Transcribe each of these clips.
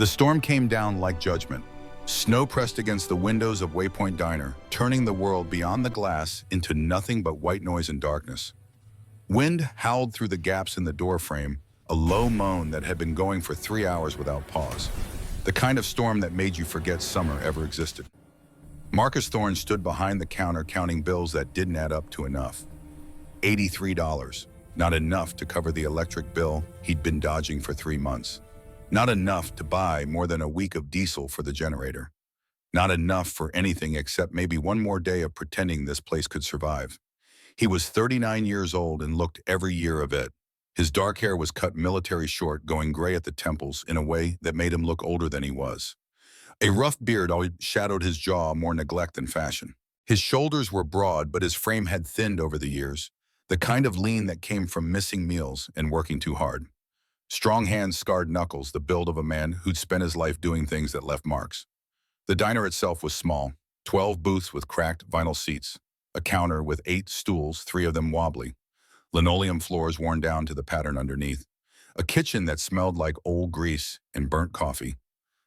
The storm came down like judgment. Snow pressed against the windows of Waypoint Diner, turning the world beyond the glass into nothing but white noise and darkness. Wind howled through the gaps in the door frame, a low moan that had been going for 3 hours without pause. The kind of storm that made you forget summer ever existed. Marcus Thorne stood behind the counter counting bills that didn't add up to enough. $83. Not enough to cover the electric bill he'd been dodging for 3 months. Not enough to buy more than a week of diesel for the generator. Not enough for anything except maybe one more day of pretending this place could survive. He was 39 years old and looked every year of it. His dark hair was cut military short, going gray at the temples in a way that made him look older than he was. A rough beard always shadowed his jaw, more neglect than fashion. His shoulders were broad, but his frame had thinned over the years, the kind of lean that came from missing meals and working too hard. Strong hands, scarred knuckles, the build of a man who'd spent his life doing things that left marks. The diner itself was small, 12 booths with cracked vinyl seats, a counter with 8 stools, 3 of them wobbly, linoleum floors worn down to the pattern underneath, a kitchen that smelled like old grease and burnt coffee.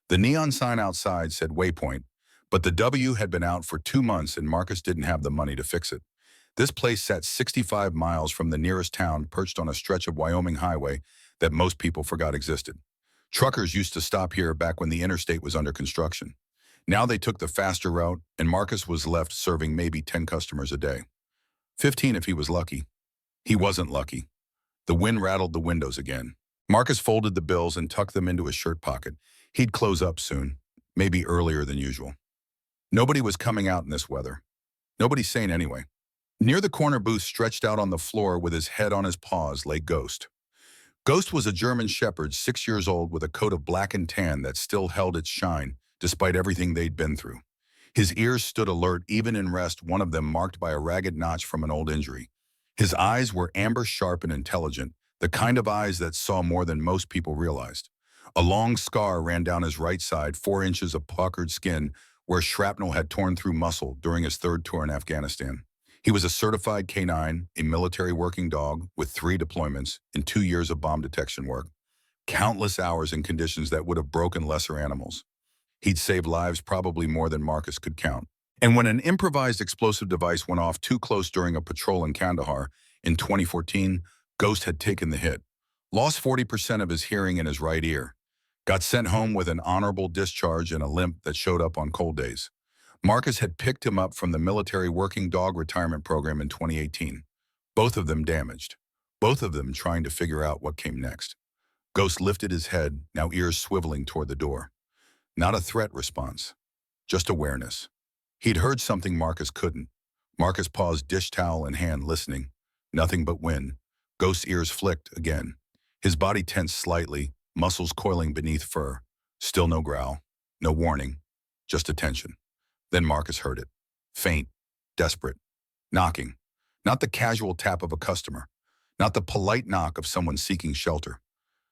The neon sign outside said Waypoint, but the W had been out for 2 months and Marcus didn't have the money to fix it. This place sat 65 miles from the nearest town, perched on a stretch of Wyoming highway that most people forgot existed. Truckers used to stop here back when the interstate was under construction. Now they took the faster route, and Marcus was left serving maybe 10 customers a day. 15 if he was lucky. He wasn't lucky. The wind rattled the windows again. Marcus folded the bills and tucked them into his shirt pocket. He'd close up soon, maybe earlier than usual. Nobody was coming out in this weather. Nobody sane anyway. Near the corner booth, stretched out on the floor with his head on his paws, lay Ghost. Ghost was a German shepherd, 6 years old, with a coat of black and tan that still held its shine, despite everything they'd been through. His ears stood alert even in rest, one of them marked by a ragged notch from an old injury. His eyes were amber sharp and intelligent, the kind of eyes that saw more than most people realized. A long scar ran down his right side, 4 inches of puckered skin, where shrapnel had torn through muscle during his 3rd tour in Afghanistan. He was a certified K9, a military working dog with 3 deployments and 2 years of bomb detection work. Countless hours in conditions that would have broken lesser animals. He'd saved lives probably more than Marcus could count. And when an improvised explosive device went off too close during a patrol in Kandahar in 2014, Ghost had taken the hit. Lost 40% of his hearing in his right ear. Got sent home with an honorable discharge and a limp that showed up on cold days. Marcus had picked him up from the military working dog retirement program in 2018. Both of them damaged. Both of them trying to figure out what came next. Ghost lifted his head, now ears swiveling toward the door. Not a threat response, just awareness. He'd heard something Marcus couldn't. Marcus paused, dish towel in hand, listening. Nothing but wind. Ghost's ears flicked again. His body tensed slightly, muscles coiling beneath fur. Still no growl, no warning, just attention. Then Marcus heard it. Faint, desperate, knocking. Not the casual tap of a customer. Not the polite knock of someone seeking shelter.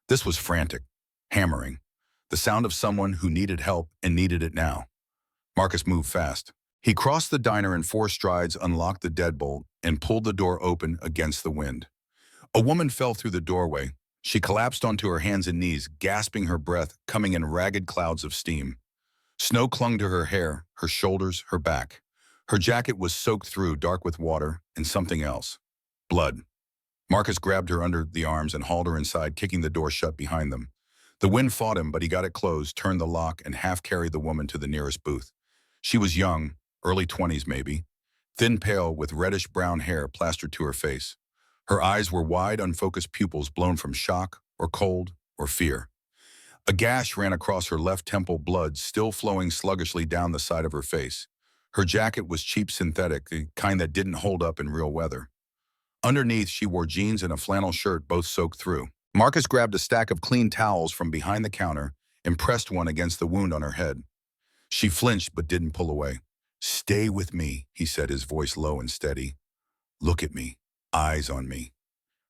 This was frantic, hammering. The sound of someone who needed help and needed it now. Marcus moved fast. He crossed the diner in 4 strides, unlocked the deadbolt, and pulled the door open against the wind. A woman fell through the doorway. She collapsed onto her hands and knees, gasping her breath, coming in ragged clouds of steam. Snow clung to her hair, her shoulders, her back. Her jacket was soaked through, dark with water, and something else. Blood. Marcus grabbed her under the arms and hauled her inside, kicking the door shut behind them. The wind fought him, but he got it closed, turned the lock, and half-carried the woman to the nearest booth. She was young, early 20s maybe, thin pale with reddish-brown hair plastered to her face. Her eyes were wide, unfocused pupils blown from shock or cold or fear. A gash ran across her left temple, blood still flowing sluggishly down the side of her face. Her jacket was cheap synthetic, the kind that didn't hold up in real weather. Underneath, she wore jeans and a flannel shirt, both soaked through. Marcus grabbed a stack of clean towels from behind the counter and pressed one against the wound on her head. She flinched but didn't pull away. "Stay with me," he said, his voice low and steady. "Look at me. Eyes on me."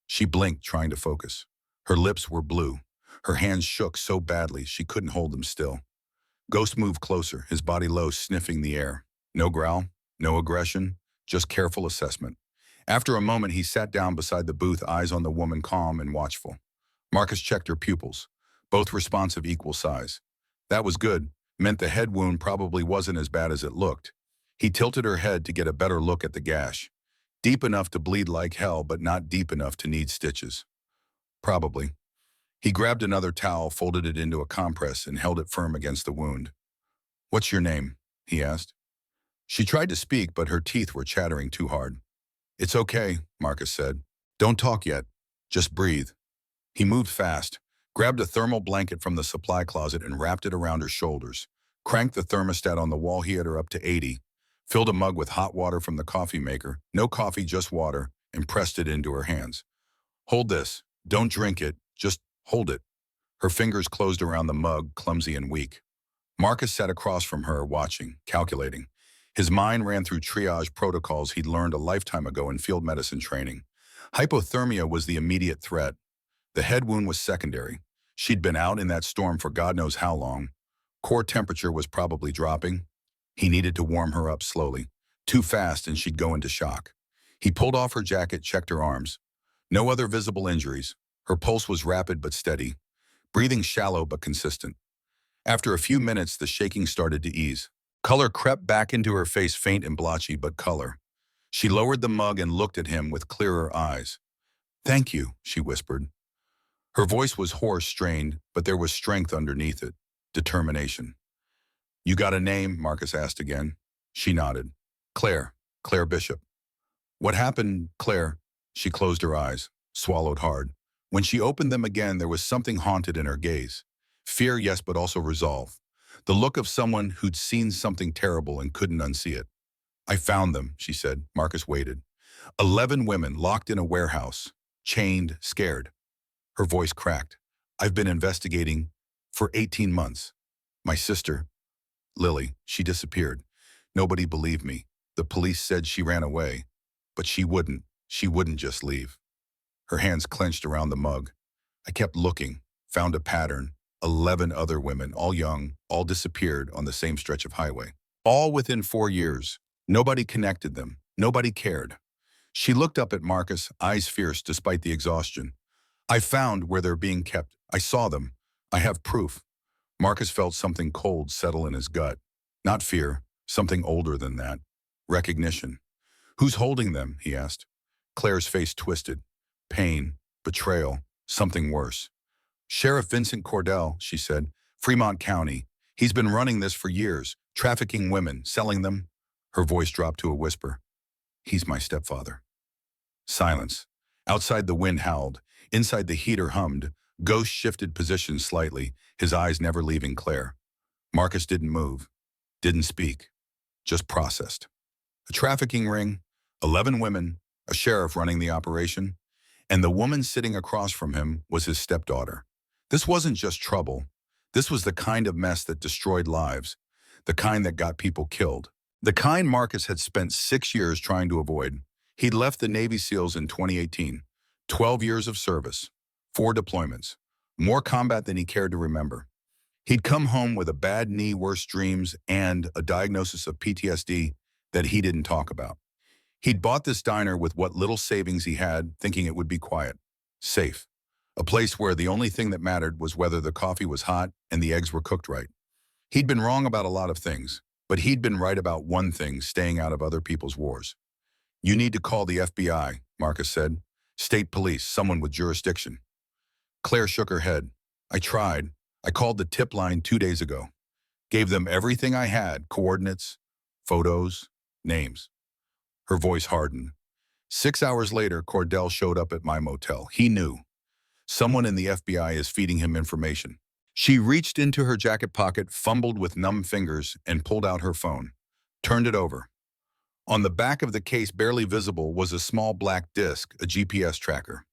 She blinked, trying to focus. Her lips were blue. Her hands shook so badly she couldn't hold them still. Ghost moved closer, his body low, sniffing the air. No growl, no aggression, just careful assessment. After a moment, he sat down beside the booth, eyes on the woman, calm and watchful. Marcus checked her pupils, both responsive, equal size. That was good. Meant the head wound probably wasn't as bad as it looked. He tilted her head to get a better look at the gash. Deep enough to bleed like hell, but not deep enough to need stitches. Probably. He grabbed another towel, folded it into a compress, and held it firm against the wound. "What's your name?" he asked. She tried to speak, but her teeth were chattering too hard. "It's okay," Marcus said. "Don't talk yet. Just breathe." He moved fast, grabbed a thermal blanket from the supply closet and wrapped it around her shoulders, cranked the thermostat on the wall heater up to 80, filled a mug with hot water from the coffee maker, no coffee, just water, and pressed it into her hands. "Hold this. Don't drink it. Just hold it." Her fingers closed around the mug, clumsy and weak. Marcus sat across from her, watching, calculating. His mind ran through triage protocols he'd learned a lifetime ago in field medicine training. Hypothermia was the immediate threat. The head wound was secondary. She'd been out in that storm for God knows how long. Core temperature was probably dropping. He needed to warm her up slowly. Too fast and she'd go into shock. He pulled off her jacket, checked her arms. No other visible injuries. Her pulse was rapid but steady. Breathing shallow but consistent. After a few minutes, the shaking started to ease. Color crept back into her face, faint and blotchy, but color. She lowered the mug and looked at him with clearer eyes. "Thank you," she whispered. Her voice was hoarse, strained, but there was strength underneath it. Determination. "You got a name?" Marcus asked again. She nodded. "Claire. Claire Bishop." "What happened, Claire?" She closed her eyes, swallowed hard. When she opened them again, there was something haunted in her gaze. Fear, yes, but also resolve. The look of someone who'd seen something terrible and couldn't unsee it. "I found them," she said. Marcus waited. 11 women locked in a warehouse, chained, scared. Her voice cracked. "I've been investigating for 18 months. My sister, Lily, she disappeared. Nobody believed me. The police said she ran away. But she wouldn't. She wouldn't just leave." Her hands clenched around the mug. "I kept looking, found a pattern. 11 other women, all young, all disappeared on the same stretch of highway. All within 4 years. Nobody connected them. Nobody cared." She looked up at Marcus, eyes fierce despite the exhaustion. "I found where they're being kept. I saw them. I have proof." Marcus felt something cold settle in his gut. Not fear, something older than that. Recognition. "Who's holding them?" he asked. Claire's face twisted. Pain, betrayal, something worse. "Sheriff Vincent Cordell," she said. "Fremont County. He's been running this for years, trafficking women, selling them." Her voice dropped to a whisper. "He's my stepfather." Silence. Outside, the wind howled. Inside, the heater hummed. Ghost shifted positions slightly, his eyes never leaving Claire. Marcus didn't move, didn't speak, just processed. A trafficking ring, 11 women, a sheriff running the operation, and the woman sitting across from him was his stepdaughter. This wasn't just trouble. This was the kind of mess that destroyed lives, the kind that got people killed, the kind Marcus had spent 6 years trying to avoid. He'd left the Navy SEALs in 2018, 12 years of service, 4 deployments, more combat than he cared to remember. He'd come home with a bad knee, worse dreams, and a diagnosis of PTSD that he didn't talk about. He'd bought this diner with what little savings he had, thinking it would be quiet, safe, a place where the only thing that mattered was whether the coffee was hot and the eggs were cooked right. He'd been wrong about a lot of things, but he'd been right about one thing, staying out of other people's wars. "You need to call the FBI," Marcus said. "State police, someone with jurisdiction." Claire shook her head. "I tried. I called the tip line 2 days ago. Gave them everything I had, coordinates, photos, names." Her voice hardened. 6 hours later, Cordell showed up at my motel. He knew. Someone in the FBI is feeding him information. She reached into her jacket pocket, fumbled with numb fingers, and pulled out her phone. Turned it over. On the back of the case, barely visible, was a small black disc, a GPS tracker.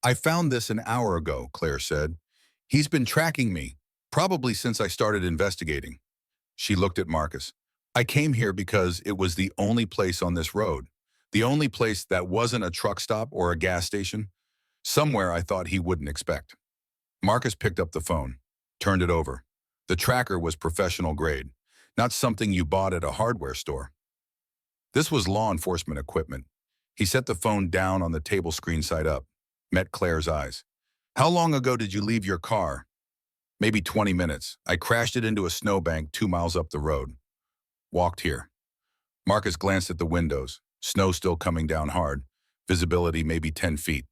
"I found this an hour ago," Claire said. "He's been tracking me, probably since I started investigating." She looked at Marcus. "I came here because it was the only place on this road, the only place that wasn't a truck stop or a gas station, somewhere I thought he wouldn't expect." Marcus picked up the phone, turned it over. The tracker was professional grade, not something you bought at a hardware store. This was law enforcement equipment. He set the phone down on the table screen side up, met Claire's eyes. "How long ago did you leave your car?" Maybe 20 minutes. I crashed it into a snowbank 2 miles up the road. Walked here. Marcus glanced at the windows. Snow still coming down hard. Visibility maybe 10 feet.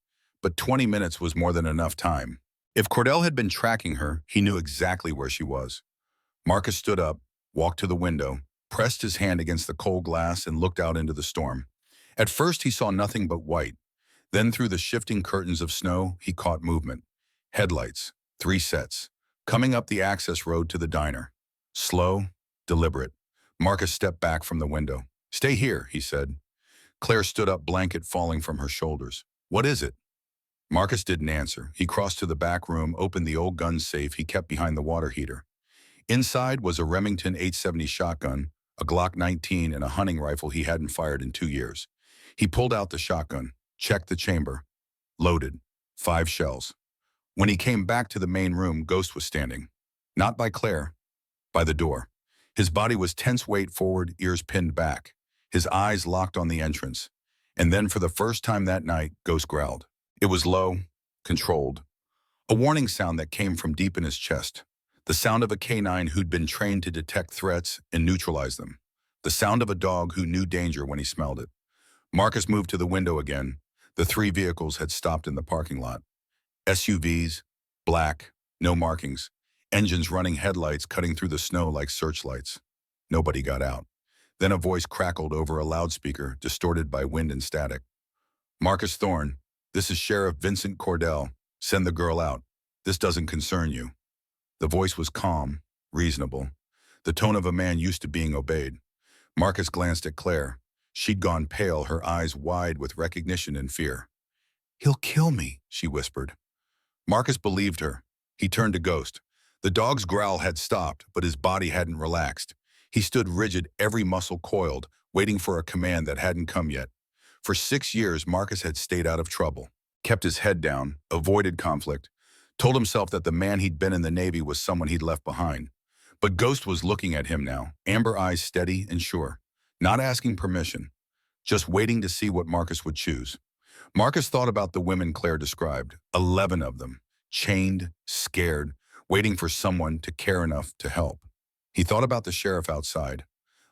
But 20 minutes was more than enough time. If Cordell had been tracking her, he knew exactly where she was. Marcus stood up, walked to the window, pressed his hand against the cold glass and looked out into the storm. At first he saw nothing but white. Then through the shifting curtains of snow, he caught movement. Headlights, 3 sets, coming up the access road to the diner. Slow, deliberate. Marcus stepped back from the window. "Stay here," he said. Claire stood up, blanket falling from her shoulders. "What is it?" Marcus didn't answer. He crossed to the back room, opened the old gun safe he kept behind the water heater. Inside was a Remington 870 shotgun, a Glock 19, and a hunting rifle he hadn't fired in 2 years. He pulled out the shotgun, checked the chamber. Loaded. 5 shells. When he came back to the main room, Ghost was standing. Not by Claire. By the door. His body was tense, weight forward, ears pinned back. His eyes locked on the entrance. And then for the first time that night, Ghost growled. It was low, controlled. A warning sound that came from deep in his chest. The sound of a canine who'd been trained to detect threats and neutralize them. The sound of a dog who knew danger when he smelled it. Marcus moved to the window again. The 3 vehicles had stopped in the parking lot. SUVs, black, no markings. Engines running, headlights cutting through the snow like searchlights. Nobody got out. Then a voice crackled over a loudspeaker, distorted by wind and static. "Marcus Thorne, this is Sheriff Vincent Cordell. Send the girl out. This doesn't concern you." The voice was calm, reasonable, the tone of a man used to being obeyed. Marcus glanced at Claire. She'd gone pale, her eyes wide with recognition and fear. "He'll kill me," she whispered. Marcus believed her. He turned to Ghost. The dog's growl had stopped, but his body hadn't relaxed. He stood rigid, every muscle coiled, waiting for a command that hadn't come yet. For 6 years, Marcus had stayed out of trouble, kept his head down, avoided conflict, told himself that the man he'd been in the Navy was someone he'd left behind. But Ghost was looking at him now, amber eyes steady and sure, not asking permission, just waiting to see what Marcus would choose. Marcus thought about the women Claire described, 11 of them, chained, scared, waiting for someone to care enough to help. He thought about the sheriff outside,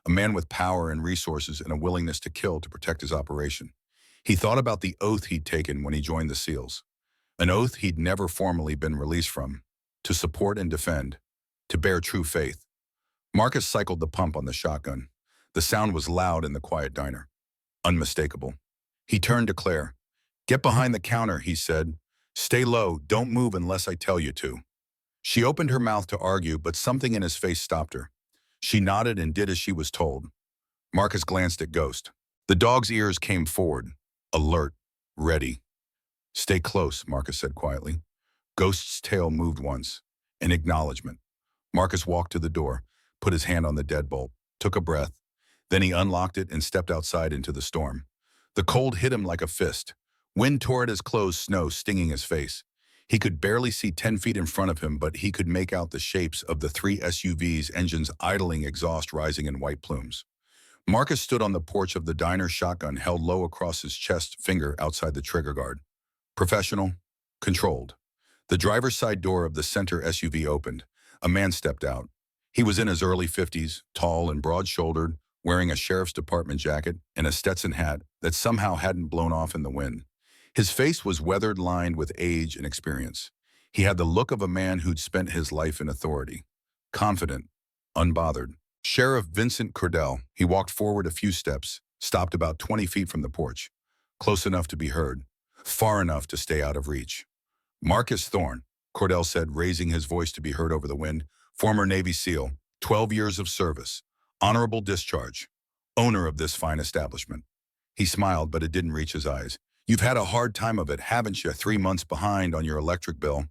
a man with power and resources and a willingness to kill to protect his operation. He thought about the oath he'd taken when he joined the SEALs, an oath he'd never formally been released from, to support and defend, to bear true faith. Marcus cycled the pump on the shotgun. The sound was loud in the quiet diner, unmistakable. He turned to Claire. "Get behind the counter," he said. "Stay low, don't move unless I tell you to." She opened her mouth to argue, but something in his face stopped her. She nodded and did as she was told. Marcus glanced at Ghost. The dog's ears came forward, alert, ready. "Stay close," Marcus said quietly. Ghost's tail moved once, an acknowledgement. Marcus walked to the door, put his hand on the deadbolt, took a breath. Then he unlocked it and stepped outside into the storm. The cold hit him like a fist. Wind tore at his clothes, snow stinging his face. He could barely see 10 feet in front of him, but he could make out the shapes of the 3 SUVs, engines idling, exhaust rising in white plumes. Marcus stood on the porch of the diner, shotgun held low across his chest, finger outside the trigger guard. Professional, controlled. The driver's side door of the center SUV opened. A man stepped out. He was in his early 50s, tall and broad-shouldered, wearing a sheriff's department jacket and a Stetson hat that somehow hadn't blown off in the wind. His face was weathered, lined with age and experience. He had the look of a man who'd spent his life in authority. Confident, unbothered. Sheriff Vincent Cordell. He walked forward a few steps, stopped about 20 feet from the porch. Close enough to be heard, far enough to stay out of reach. "Marcus Thorne," Cordell said, raising his voice to be heard over the wind. "Former Navy SEAL, 12 years of service, honorable discharge, owner of this fine establishment." He smiled, but it didn't reach his eyes. "You've had a hard time of it, haven't you? 3 months behind on your electric bill.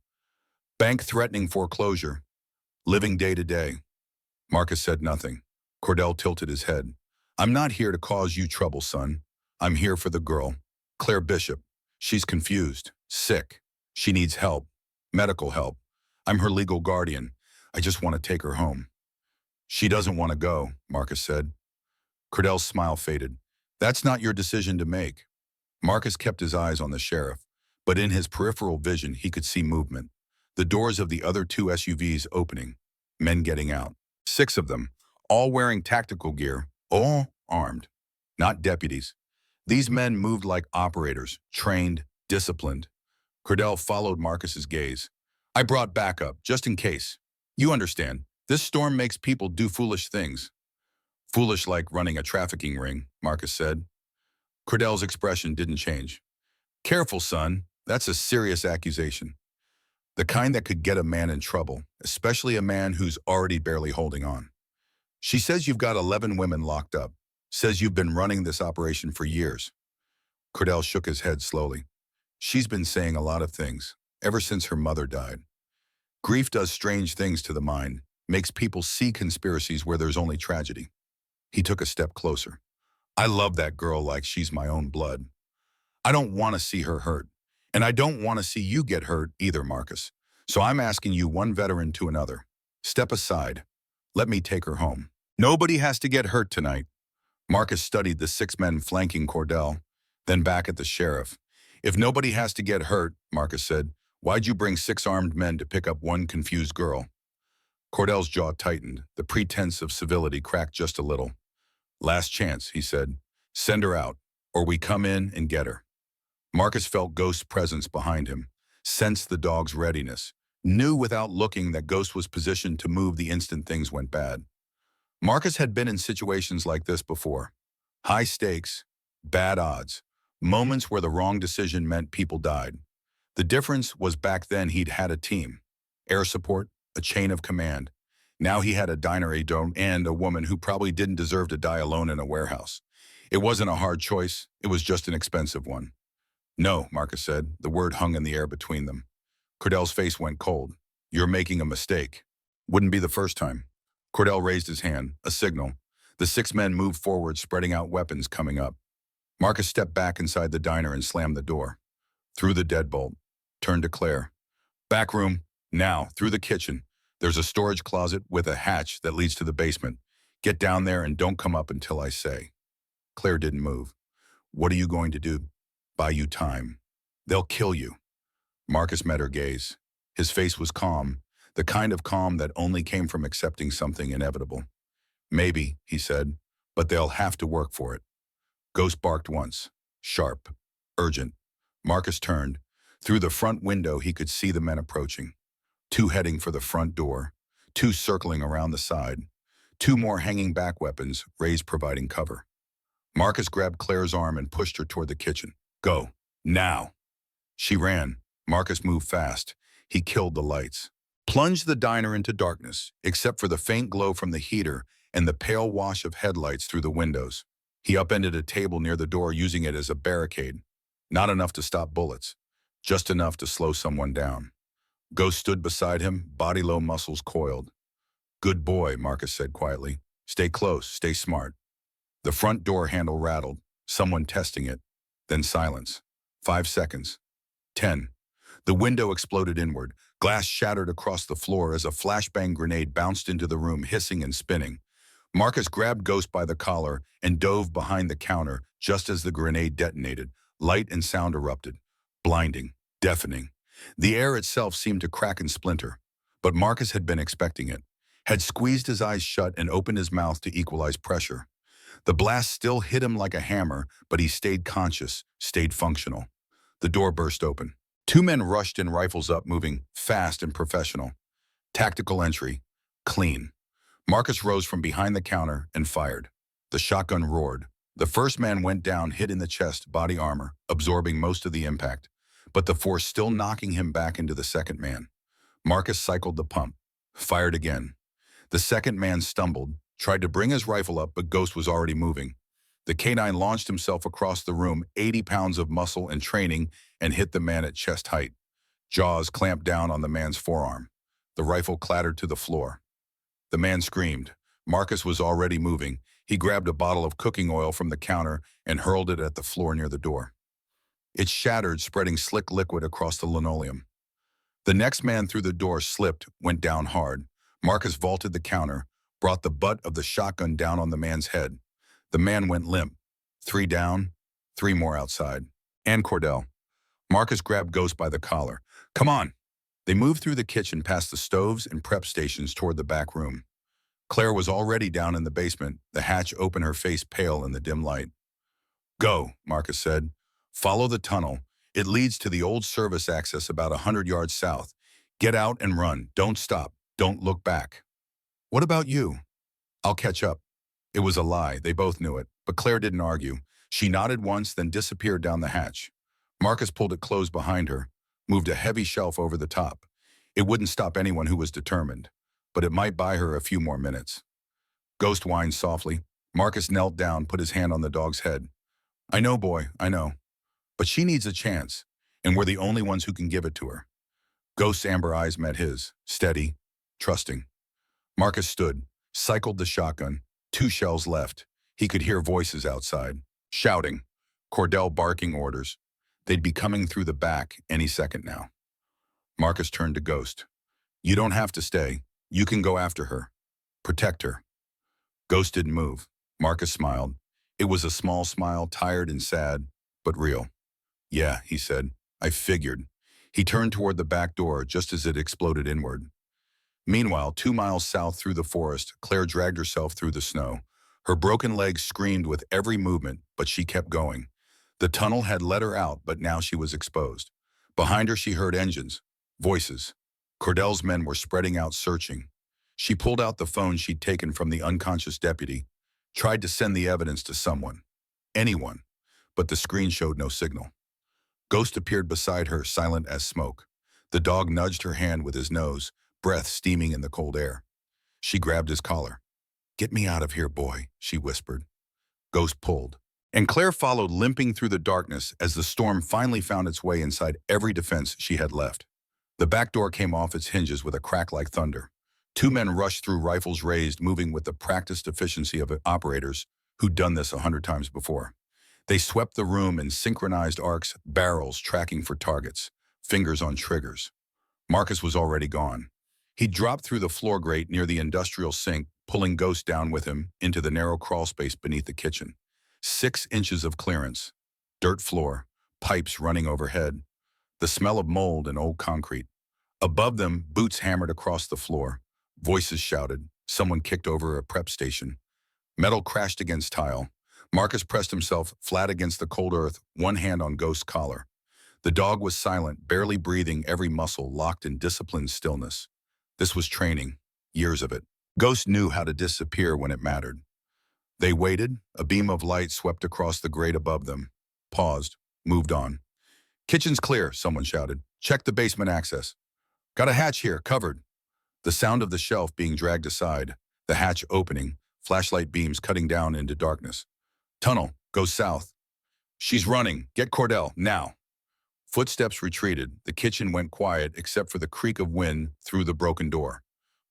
Bank threatening foreclosure. Living day to day." Marcus said nothing. Cordell tilted his head. "I'm not here to cause you trouble, son. I'm here for the girl, Claire Bishop. She's confused, sick. She needs help, medical help. I'm her legal guardian. I just want to take her home." "She doesn't want to go," Marcus said. Cordell's smile faded. "That's not your decision to make." Marcus kept his eyes on the sheriff, but in his peripheral vision he could see movement. The doors of the other two SUVs opening, men getting out. 6 of them, all wearing tactical gear, all armed. Not deputies. These men moved like operators, trained, disciplined. Cordell followed Marcus's gaze. I brought backup, just in case. You understand, this storm makes people do foolish things. Foolish like running a trafficking ring, Marcus said. Cordell's expression didn't change. Careful, son. That's a serious accusation. The kind that could get a man in trouble, especially a man who's already barely holding on. She says you've got 11 women locked up. Says you've been running this operation for years. Cordell shook his head slowly. She's been saying a lot of things, ever since her mother died. Grief does strange things to the mind, makes people see conspiracies where there's only tragedy. He took a step closer. I love that girl like she's my own blood. I don't want to see her hurt. And I don't want to see you get hurt either, Marcus. So I'm asking you, one veteran to another. Step aside. Let me take her home. Nobody has to get hurt tonight. Marcus studied the 6 men flanking Cordell, then back at the sheriff. If nobody has to get hurt, Marcus said, why'd you bring 6 armed men to pick up one confused girl? Cordell's jaw tightened. The pretense of civility cracked just a little. Last chance, he said. Send her out, or we come in and get her. Marcus felt Ghost's presence behind him, sensed the dog's readiness, knew without looking that Ghost was positioned to move the instant things went bad. Marcus had been in situations like this before. High stakes, bad odds, moments where the wrong decision meant people died. The difference was back then he'd had a team, air support, a chain of command. Now he had a diner and a woman who probably didn't deserve to die alone in a warehouse. It wasn't a hard choice, it was just an expensive one. No, Marcus said. The word hung in the air between them. Cordell's face went cold. You're making a mistake. Wouldn't be the first time. Cordell raised his hand, a signal. The 6 men moved forward, spreading out weapons coming up. Marcus stepped back inside the diner and slammed the door. Through the deadbolt. Turned to Claire. Back room, now, through the kitchen. There's a storage closet with a hatch that leads to the basement. Get down there and don't come up until I say. Claire didn't move. What are you going to do? Buy you time. They'll kill you. Marcus met her gaze. His face was calm, the kind of calm that only came from accepting something inevitable. Maybe, he said, but they'll have to work for it. Ghost barked once. Sharp. Urgent. Marcus turned. Through the front window, he could see the men approaching. 2 heading for the front door, 2 circling around the side, 2 more hanging back weapons, raised providing cover. Marcus grabbed Claire's arm and pushed her toward the kitchen. Go. Now. She ran. Marcus moved fast. He killed the lights. Plunged the diner into darkness, except for the faint glow from the heater and the pale wash of headlights through the windows. He upended a table near the door, using it as a barricade. Not enough to stop bullets. Just enough to slow someone down. Ghost stood beside him, body low, muscles coiled. Good boy, Marcus said quietly. Stay close, stay smart. The front door handle rattled, someone testing it. Then silence. 5 seconds. 10. The window exploded inward. Glass shattered across the floor as a flashbang grenade bounced into the room, hissing and spinning. Marcus grabbed Ghost by the collar and dove behind the counter just as the grenade detonated. Light and sound erupted. Blinding. Deafening. The air itself seemed to crack and splinter. But Marcus had been expecting it. Had squeezed his eyes shut and opened his mouth to equalize pressure. The blast still hit him like a hammer, but he stayed conscious, stayed functional. The door burst open. 2 men rushed in, rifles up, moving fast and professional. Tactical entry. Clean. Marcus rose from behind the counter and fired. The shotgun roared. The first man went down, hit in the chest, body armor, absorbing most of the impact, but the force still knocking him back into the second man. Marcus cycled the pump. Fired again. The second man stumbled, tried to bring his rifle up, but Ghost was already moving. The canine launched himself across the room, 80 pounds of muscle and training, and hit the man at chest height. Jaws clamped down on the man's forearm. The rifle clattered to the floor. The man screamed. Marcus was already moving. He grabbed a bottle of cooking oil from the counter and hurled it at the floor near the door. It shattered, spreading slick liquid across the linoleum. The next man through the door slipped, went down hard. Marcus vaulted the counter, brought the butt of the shotgun down on the man's head. The man went limp. 3 down, 3 more outside. And Cordell. Marcus grabbed Ghost by the collar. Come on. They moved through the kitchen past the stoves and prep stations toward the back room. Claire was already down in the basement, the hatch open, her face pale in the dim light. Go, Marcus said. Follow the tunnel. It leads to the old service access about 100 yards south. Get out and run. Don't stop. Don't look back. What about you? I'll catch up. It was a lie. They both knew it. But Claire didn't argue. She nodded once, then disappeared down the hatch. Marcus pulled it closed behind her, moved a heavy shelf over the top. It wouldn't stop anyone who was determined, but it might buy her a few more minutes. Ghost whined softly. Marcus knelt down, put his hand on the dog's head. I know, boy, I know. But she needs a chance, and we're the only ones who can give it to her. Ghost's amber eyes met his, steady, trusting. Marcus stood, cycled the shotgun, 2 shells left. He could hear voices outside, shouting, Cordell barking orders. They'd be coming through the back any second now. Marcus turned to Ghost. You don't have to stay. You can go after her. Protect her. Ghost didn't move. Marcus smiled. It was a small smile, tired and sad, but real. Yeah, he said. I figured. He turned toward the back door just as it exploded inward. Meanwhile, 2 miles south through the forest, Claire dragged herself through the snow. Her broken legs screamed with every movement, but she kept going. The tunnel had let her out, but now she was exposed. Behind her, she heard engines, voices. Cordell's men were spreading out, searching. She pulled out the phone she'd taken from the unconscious deputy, tried to send the evidence to someone, anyone, but the screen showed no signal. Ghost appeared beside her, silent as smoke. The dog nudged her hand with his nose, breath steaming in the cold air. She grabbed his collar. Get me out of here, boy, she whispered. Ghost pulled, and Claire followed, limping through the darkness as the storm finally found its way inside every defense she had left. The back door came off its hinges with a crack like thunder. 2 men rushed through, rifles raised, moving with the practiced efficiency of operators who'd done this 100 times before. They swept the room in synchronized arcs, barrels tracking for targets, fingers on triggers. Marcus was already gone. He dropped through the floor grate near the industrial sink, pulling Ghost down with him into the narrow crawl space beneath the kitchen. 6 inches of clearance, dirt floor, pipes running overhead, the smell of mold and old concrete. Above them, boots hammered across the floor. Voices shouted. Someone kicked over a prep station. Metal crashed against tile. Marcus pressed himself flat against the cold earth, one hand on Ghost's collar. The dog was silent, barely breathing, every muscle locked in disciplined stillness. This was training, years of it. Ghost knew how to disappear when it mattered. They waited. A beam of light swept across the grate above them. Paused. Moved on. Kitchen's clear, someone shouted. Check the basement access. Got a hatch here, covered. The sound of the shelf being dragged aside, the hatch opening, flashlight beams cutting down into darkness. Tunnel, go south. She's running. Get Cordell, now. Footsteps retreated. The kitchen went quiet except for the creak of wind through the broken door.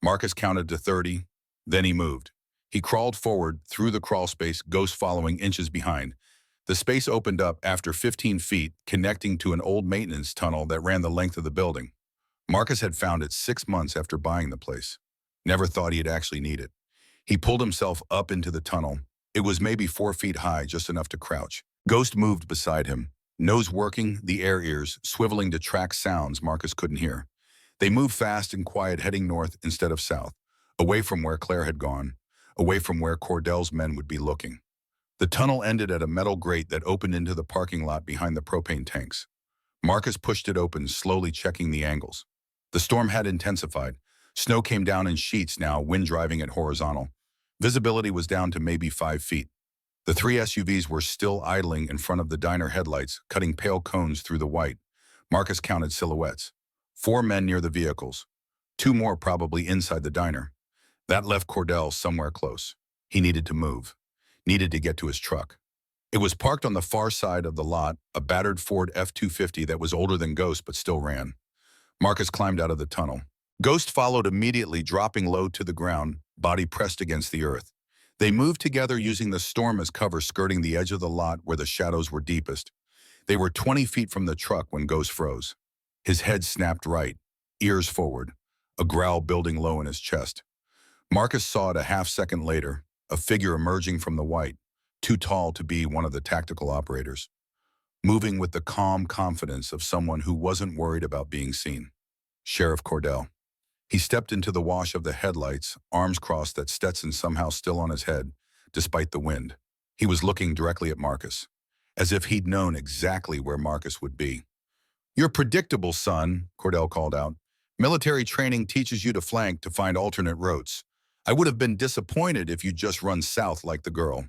Marcus counted to 30, then he moved. He crawled forward through the crawl space, Ghost following inches behind. The space opened up after 15 feet, connecting to an old maintenance tunnel that ran the length of the building. Marcus had found it 6 months after buying the place. Never thought he'd actually need it. He pulled himself up into the tunnel. It was maybe 4 feet high, just enough to crouch. Ghost moved beside him, nose working, the air ears swiveling to track sounds Marcus couldn't hear. They moved fast and quiet, heading north instead of south, away from where Claire had gone, away from where Cordell's men would be looking. The tunnel ended at a metal grate that opened into the parking lot behind the propane tanks. Marcus pushed it open, slowly checking the angles. The storm had intensified. Snow came down in sheets now, wind driving it horizontal. Visibility was down to maybe 5 feet. The 3 SUVs were still idling in front of the diner headlights, cutting pale cones through the white. Marcus counted silhouettes. 4 men near the vehicles. 2 more probably inside the diner. That left Cordell somewhere close. He needed to move. Needed to get to his truck. It was parked on the far side of the lot, a battered Ford F-250 that was older than Ghost but still ran. Marcus climbed out of the tunnel. Ghost followed immediately, dropping low to the ground, body pressed against the earth. They moved together using the storm as cover, skirting the edge of the lot where the shadows were deepest. They were 20 feet from the truck when Ghost froze. His head snapped right, ears forward, a growl building low in his chest. Marcus saw it a half-second later, a figure emerging from the white, too tall to be one of the tactical operators, moving with the calm confidence of someone who wasn't worried about being seen. Sheriff Cordell. He stepped into the wash of the headlights, arms crossed, that Stetson somehow still on his head, despite the wind. He was looking directly at Marcus, as if he'd known exactly where Marcus would be. "You're predictable, son," Cordell called out. "Military training teaches you to flank, to find alternate routes. I would have been disappointed if you'd just run south like the girl."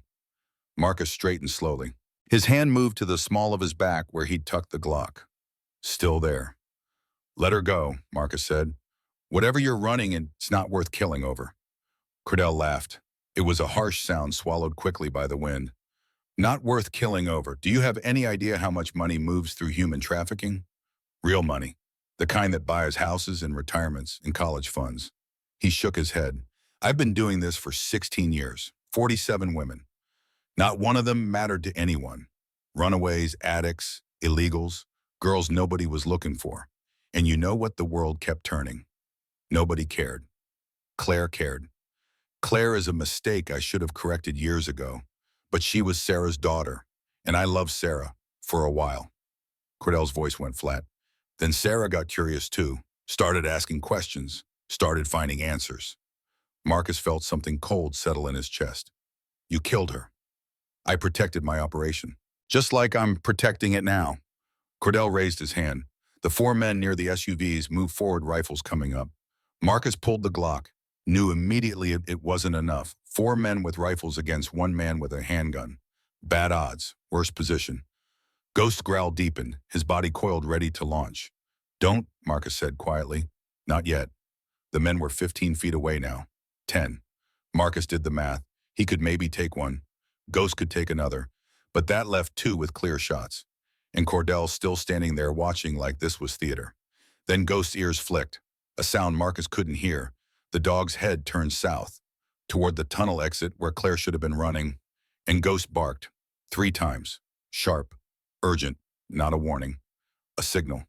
Marcus straightened slowly. His hand moved to the small of his back where he'd tucked the Glock. Still there. "Let her go," Marcus said. "Whatever you're running, it's not worth killing over." Cordell laughed. It was a harsh sound swallowed quickly by the wind. "Not worth killing over. Do you have any idea how much money moves through human trafficking? Real money. The kind that buys houses and retirements and college funds." He shook his head. "I've been doing this for 16 years. 47 women. Not one of them mattered to anyone. Runaways, addicts, illegals, girls nobody was looking for. And you know what? The world kept turning. Nobody cared. Claire cared. Claire is a mistake I should have corrected years ago. But she was Sarah's daughter, and I loved Sarah for a while." Cordell's voice went flat. "Then Sarah got curious too, started asking questions, started finding answers." Marcus felt something cold settle in his chest. "You killed her." "I protected my operation. Just like I'm protecting it now." Cordell raised his hand. The four men near the SUVs moved forward, rifles coming up. Marcus pulled the Glock, knew immediately it wasn't enough. Four men with rifles against one man with a handgun. Bad odds, worse position. Ghost's growl deepened, his body coiled ready to launch. "Don't," Marcus said quietly. "Not yet." The men were 15 feet away now. 10. Marcus did the math. He could maybe take one. Ghost could take another. But that left two with clear shots. And Cordell still standing there watching like this was theater. Then Ghost's ears flicked. A sound Marcus couldn't hear. The dog's head turned south, toward the tunnel exit where Claire should have been running. And Ghost barked. 3 times. Sharp. Urgent. Not a warning. A signal.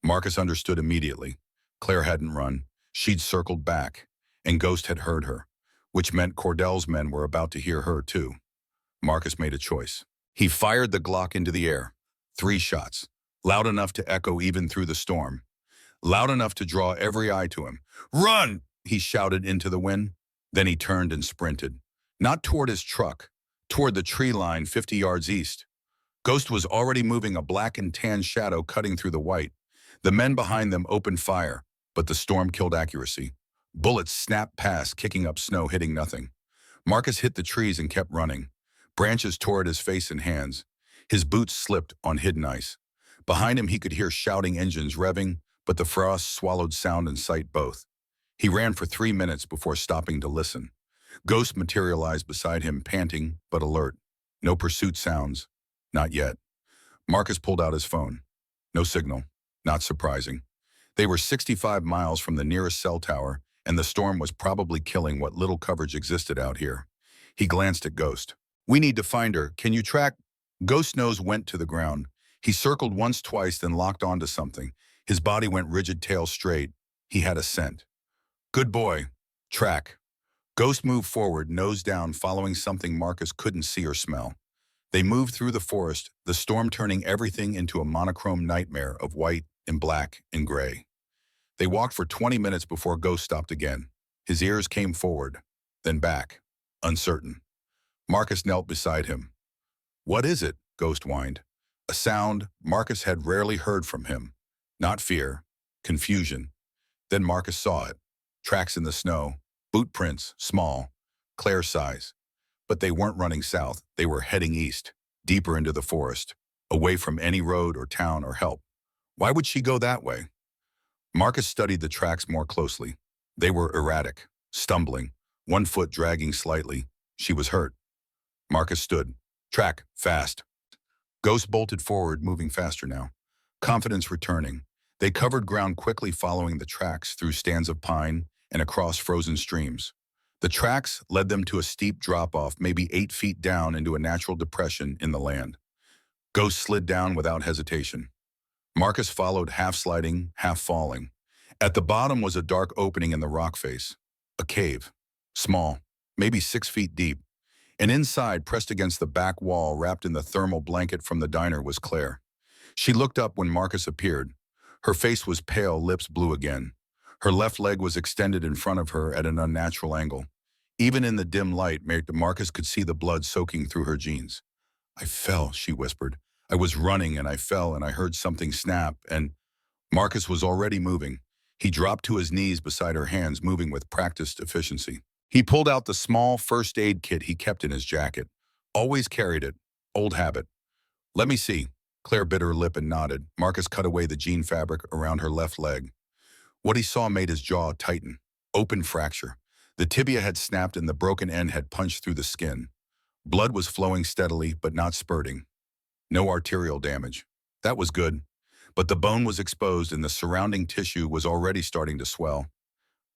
Marcus understood immediately. Claire hadn't run. She'd circled back. And Ghost had heard her, which meant Cordell's men were about to hear her too. Marcus made a choice. He fired the Glock into the air. 3 shots. Loud enough to echo even through the storm. Loud enough to draw every eye to him. "Run!" he shouted into the wind. Then he turned and sprinted. Not toward his truck. Toward the tree line 50 yards east. Ghost was already moving, a black and tan shadow cutting through the white. The men behind them opened fire, but the storm killed accuracy. Bullets snapped past, kicking up snow, hitting nothing. Marcus hit the trees and kept running. Branches tore at his face and hands. His boots slipped on hidden ice. Behind him he could hear shouting engines revving, but the frost swallowed sound and sight both. He ran for 3 minutes before stopping to listen. Ghost materialized beside him, panting but alert. No pursuit sounds. Not yet. Marcus pulled out his phone. No signal. Not surprising. They were 65 miles from the nearest cell tower, and the storm was probably killing what little coverage existed out here. He glanced at Ghost. "We need to find her. Can you track?" Ghost's nose went to the ground. He circled once, twice, then locked onto something. His body went rigid, tail straight. He had a scent. "Good boy. Track." Ghost moved forward, nose down, following something Marcus couldn't see or smell. They moved through the forest, the storm turning everything into a monochrome nightmare of white and black and gray. They walked for 20 minutes before Ghost stopped again. His ears came forward, then back, uncertain. Marcus knelt beside him. "What is it?" Ghost whined. A sound Marcus had rarely heard from him. Not fear, confusion. Then Marcus saw it. Tracks in the snow, boot prints, small, Claire size. But they weren't running south, they were heading east, deeper into the forest, away from any road or town or help. Why would she go that way? Marcus studied the tracks more closely. They were erratic, stumbling, one foot dragging slightly. She was hurt. Marcus stood. "Track, fast." Ghost bolted forward, moving faster now. Confidence returning. They covered ground quickly, following the tracks through stands of pine and across frozen streams. The tracks led them to a steep drop-off, maybe 8 feet down into a natural depression in the land. Ghost slid down without hesitation. Marcus followed, half sliding, half falling. At the bottom was a dark opening in the rock face. A cave. Small, maybe 6 feet deep. And inside, pressed against the back wall, wrapped in the thermal blanket from the diner, was Claire. She looked up when Marcus appeared. Her face was pale, lips blue again. Her left leg was extended in front of her at an unnatural angle. Even in the dim light, Marcus could see the blood soaking through her jeans. I fell, she whispered. I was running and I fell and I heard something snap and Marcus was already moving. He dropped to his knees beside her, hands moving with practiced efficiency. He pulled out the small first aid kit he kept in his jacket. Always carried it. Old habit. Let me see. Claire bit her lip and nodded. Marcus cut away the jean fabric around her left leg. What he saw made his jaw tighten. Open fracture. The tibia had snapped and the broken end had punched through the skin. Blood was flowing steadily, but not spurting. No arterial damage. That was good. But the bone was exposed and the surrounding tissue was already starting to swell.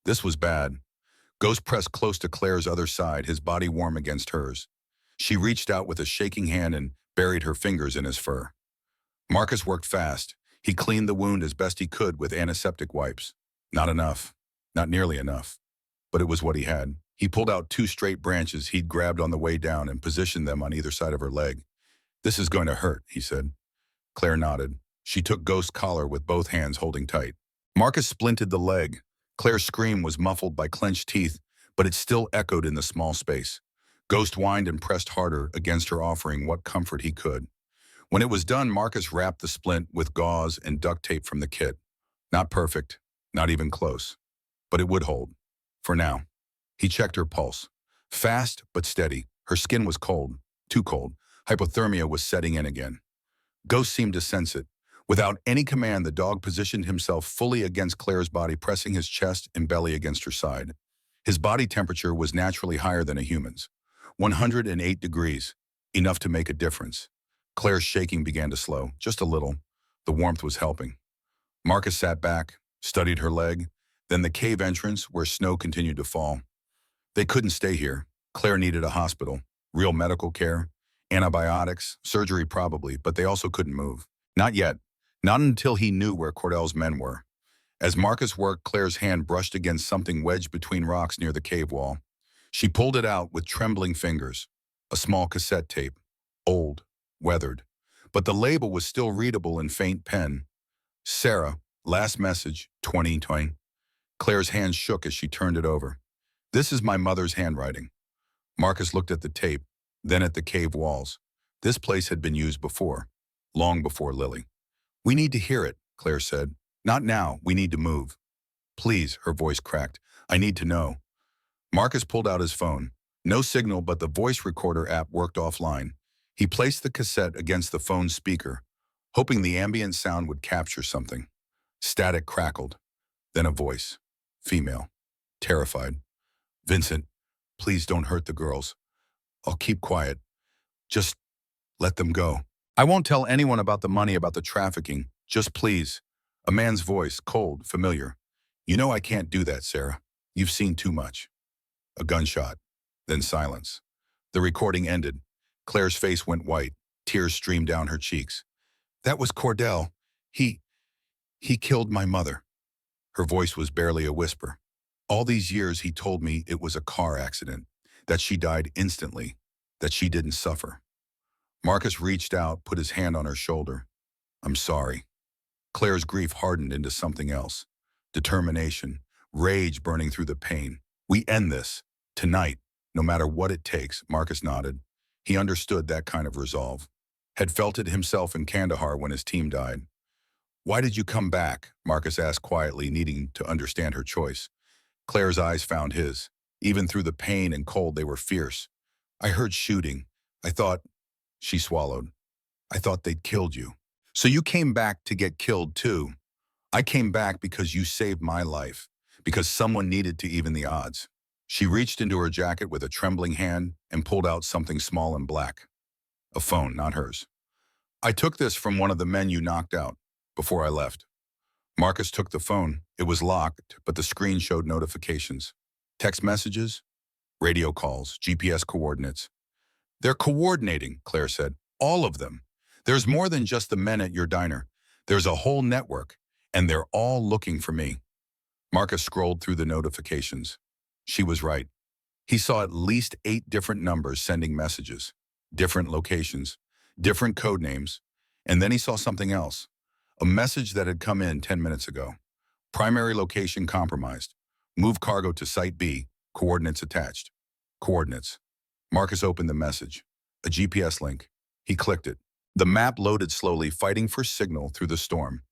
This was bad. Ghost pressed close to Claire's other side, his body warm against hers. She reached out with a shaking hand and buried her fingers in his fur. Marcus worked fast. He cleaned the wound as best he could with antiseptic wipes. Not enough. Not nearly enough. But it was what he had. He pulled out 2 straight branches he'd grabbed on the way down and positioned them on either side of her leg. This is going to hurt, he said. Claire nodded. She took Ghost's collar with both hands holding tight. Marcus splinted the leg. Claire's scream was muffled by clenched teeth, but it still echoed in the small space. Ghost whined and pressed harder against her, offering what comfort he could. When it was done, Marcus wrapped the splint with gauze and duct tape from the kit. Not perfect, not even close, but it would hold. For now. He checked her pulse. Fast, but steady. Her skin was cold, too cold. Hypothermia was setting in again. Ghost seemed to sense it. Without any command, the dog positioned himself fully against Claire's body, pressing his chest and belly against her side. His body temperature was naturally higher than a human's. 108 degrees, enough to make a difference. Claire's shaking began to slow, just a little. The warmth was helping. Marcus sat back, studied her leg, then the cave entrance where snow continued to fall. They couldn't stay here. Claire needed a hospital, real medical care, antibiotics, surgery probably, but they also couldn't move. Not yet. Not until he knew where Cordell's men were. As Marcus worked, Claire's hand brushed against something wedged between rocks near the cave wall. She pulled it out with trembling fingers. A small cassette tape. Old. Weathered. But the label was still readable in faint pen. Sarah, last message, 2020. Claire's hand shook as she turned it over. This is my mother's handwriting. Marcus looked at the tape, then at the cave walls. This place had been used before, long before Lily. We need to hear it, Claire said. Not now, we need to move. Please, her voice cracked. I need to know. Marcus pulled out his phone. No signal, but the voice recorder app worked offline. He placed the cassette against the phone's speaker, hoping the ambient sound would capture something. Static crackled. Then a voice. Female. Terrified. Vincent, please don't hurt the girls. I'll keep quiet. Just let them go. I won't tell anyone about the money, about the trafficking. Just please. A man's voice, cold, familiar. You know I can't do that, Sarah. You've seen too much. A gunshot. Then silence. The recording ended. Claire's face went white. Tears streamed down her cheeks. That was Cordell. He killed my mother. Her voice was barely a whisper. All these years he told me it was a car accident, that she died instantly, that she didn't suffer. Marcus reached out, put his hand on her shoulder. I'm sorry. Claire's grief hardened into something else. Determination, rage burning through the pain. We end this. Tonight, no matter what it takes, Marcus nodded. He understood that kind of resolve. Had felt it himself in Kandahar when his team died. Why did you come back? Marcus asked quietly, needing to understand her choice. Claire's eyes found his. Even through the pain and cold, they were fierce. I heard shooting. I thought... She swallowed. I thought they'd killed you. So you came back to get killed too. I came back because you saved my life, because someone needed to even the odds. She reached into her jacket with a trembling hand and pulled out something small and black. A phone, not hers. I took this from one of the men you knocked out before I left. Marcus took the phone. It was locked, but the screen showed notifications. Text messages, radio calls, GPS coordinates. They're coordinating, Claire said. All of them. There's more than just the men at your diner. There's a whole network, and they're all looking for me. Marcus scrolled through the notifications. She was right. He saw at least 8 different numbers sending messages, different locations, different code names, and then he saw something else. A message that had come in 10 minutes ago. Primary location compromised. Move cargo to Site B. Coordinates attached. Coordinates. Marcus opened the message. A GPS link. He clicked it. The map loaded slowly, fighting for signal through the storm.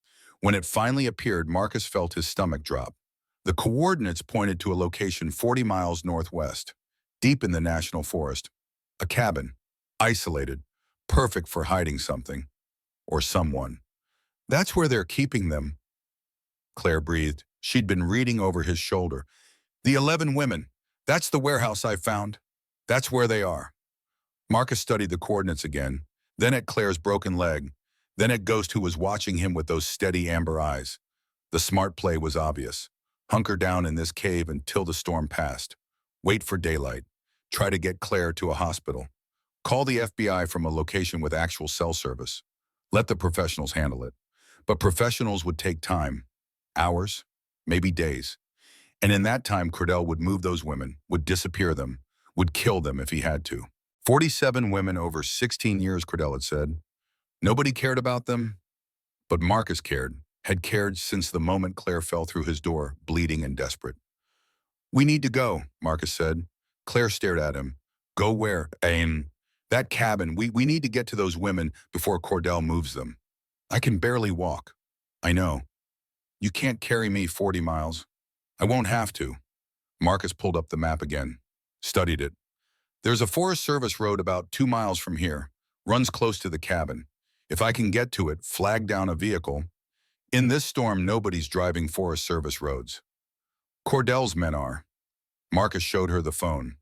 When it finally appeared, Marcus felt his stomach drop. The coordinates pointed to a location 40 miles northwest, deep in the national forest. A cabin. Isolated. Perfect for hiding something. Or someone. That's where they're keeping them, Claire breathed. She'd been reading over his shoulder. The 11 women. That's the warehouse I found. That's where they are. Marcus studied the coordinates again, then at Claire's broken leg, then at Ghost, who was watching him with those steady amber eyes. The smart play was obvious. Hunker down in this cave until the storm passed. Wait for daylight. Try to get Claire to a hospital. Call the FBI from a location with actual cell service. Let the professionals handle it. But professionals would take time. Hours, maybe days. And in that time, Cordell would move those women, would disappear them, would kill them if he had to. 47 women over 16 years, Cordell had said. Nobody cared about them, but Marcus cared, had cared since the moment Claire fell through his door, bleeding and desperate. We need to go, Marcus said. Claire stared at him. Go where? That cabin. We need to get to those women before Cordell moves them. I can barely walk. I know. You can't carry me 40 miles. I won't have to. Marcus pulled up the map again, studied it. There's a Forest Service road about 2 miles from here, runs close to the cabin. If I can get to it, flag down a vehicle. In this storm, nobody's driving Forest Service roads. Cordell's men are. Marcus showed her the phone.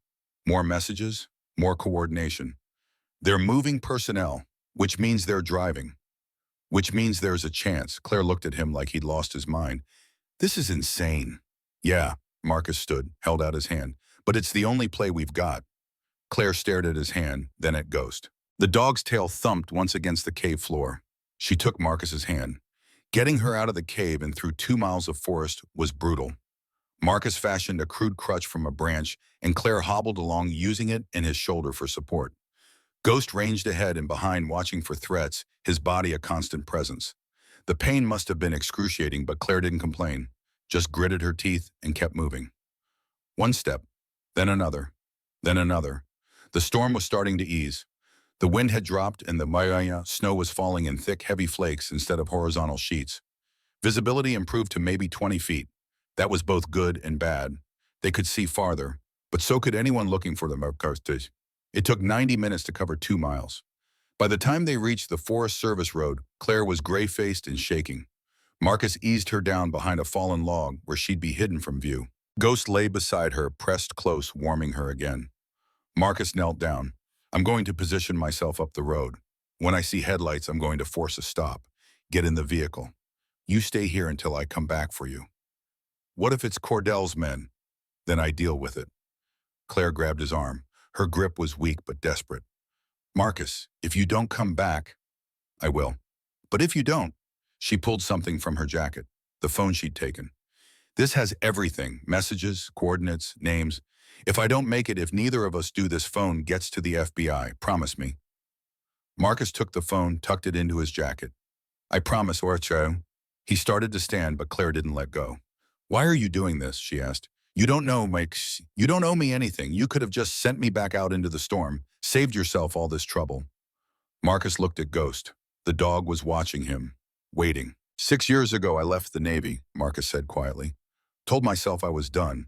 More messages, more coordination. They're moving personnel, which means they're driving. Which means there's a chance. Claire looked at him like he'd lost his mind. This is insane. Yeah, Marcus stood, held out his hand. But it's the only play we've got. Claire stared at his hand, then at Ghost. The dog's tail thumped once against the cave floor. She took Marcus's hand. Getting her out of the cave and through 2 miles of forest was brutal. Marcus fashioned a crude crutch from a branch, and Claire hobbled along using it and his shoulder for support. Ghost ranged ahead and behind, watching for threats, his body a constant presence. The pain must have been excruciating, but Claire didn't complain, just gritted her teeth and kept moving. One step, then another, then another. The storm was starting to ease. The wind had dropped and the snow was falling in thick, heavy flakes instead of horizontal sheets. Visibility improved to maybe 20 feet. That was both good and bad. They could see farther, but so could anyone looking for them. It took 90 minutes to cover 2 miles. By the time they reached the Forest Service road, Claire was gray-faced and shaking. Marcus eased her down behind a fallen log where she'd be hidden from view. Ghost lay beside her, pressed close, warming her again. Marcus knelt down. I'm going to position myself up the road. When I see headlights, I'm going to force a stop. Get in the vehicle. You stay here until I come back for you. What if it's Cordell's men? Then I deal with it. Claire grabbed his arm. Her grip was weak but desperate. Marcus, if you don't come back, I will. But if you don't, she pulled something from her jacket, the phone she'd taken. This has everything, messages, coordinates, names. If I don't make it, if neither of us do, this phone gets to the FBI, promise me. Marcus took the phone, tucked it into his jacket. I promise, Orcho. He started to stand, but Claire didn't let go. Why are you doing this? She asked. You don't know, Mike. You don't owe me anything. You could have just sent me back out into the storm, saved yourself all this trouble. Marcus looked at Ghost. The dog was watching him, waiting. 6 years ago, I left the Navy, Marcus said quietly. Told myself I was done,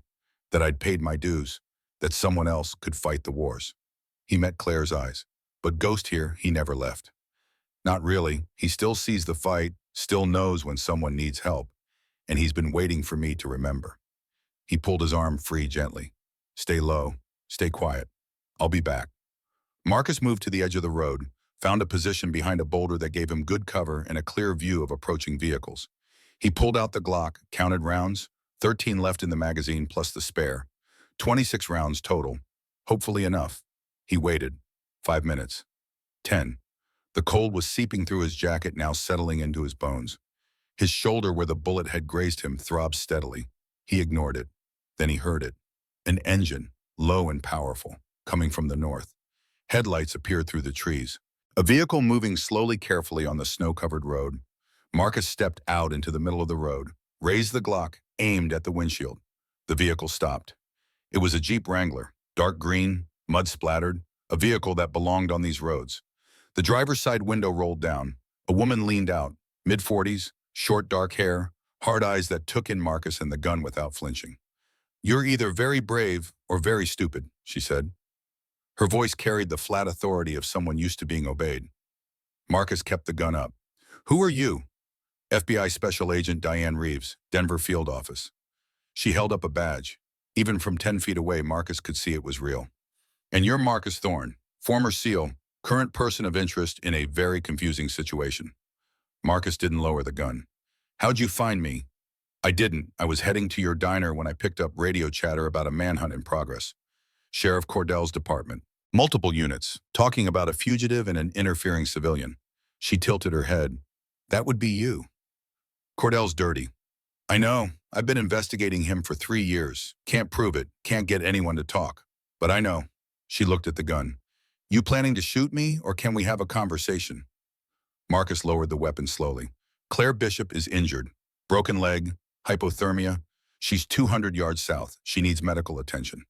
that I'd paid my dues, that someone else could fight the wars. He met Claire's eyes. But Ghost here, he never left. Not really. He still sees the fight, still knows when someone needs help, and he's been waiting for me to remember. He pulled his arm free gently. Stay low, stay quiet. I'll be back. Marcus moved to the edge of the road, found a position behind a boulder that gave him good cover and a clear view of approaching vehicles. He pulled out the Glock, counted rounds, 13 left in the magazine plus the spare. 26 rounds total. Hopefully enough. He waited. 5 minutes. 10. The cold was seeping through his jacket, now settling into his bones. His shoulder where the bullet had grazed him throbbed steadily. He ignored it. Then he heard it. An engine, low and powerful, coming from the north. Headlights appeared through the trees. A vehicle moving slowly, carefully on the snow-covered road. Marcus stepped out into the middle of the road, raised the Glock, aimed at the windshield. The vehicle stopped. It was a Jeep Wrangler, dark green, mud-splattered, a vehicle that belonged on these roads. The driver's side window rolled down. A woman leaned out, mid-40s, short dark hair, hard eyes that took in Marcus and the gun without flinching. "You're either very brave or very stupid," she said. Her voice carried the flat authority of someone used to being obeyed. Marcus kept the gun up. "Who are you?" "FBI Special Agent Diane Reeves, Denver Field Office." She held up a badge. Even from 10 feet away, Marcus could see it was real. "And you're Marcus Thorne, former SEAL, current person of interest in a very confusing situation." Marcus didn't lower the gun. "How'd you find me?" "I didn't. I was heading to your diner when I picked up radio chatter about a manhunt in progress. Sheriff Cordell's department. Multiple units, talking about a fugitive and an interfering civilian." She tilted her head. "That would be you." "Cordell's dirty." "I know. I've been investigating him for 3 years. Can't prove it. Can't get anyone to talk. But I know." She looked at the gun. "You planning to shoot me, or can we have a conversation?" Marcus lowered the weapon slowly. "Claire Bishop is injured. Broken leg, hypothermia. She's 200 yards south. She needs medical attention."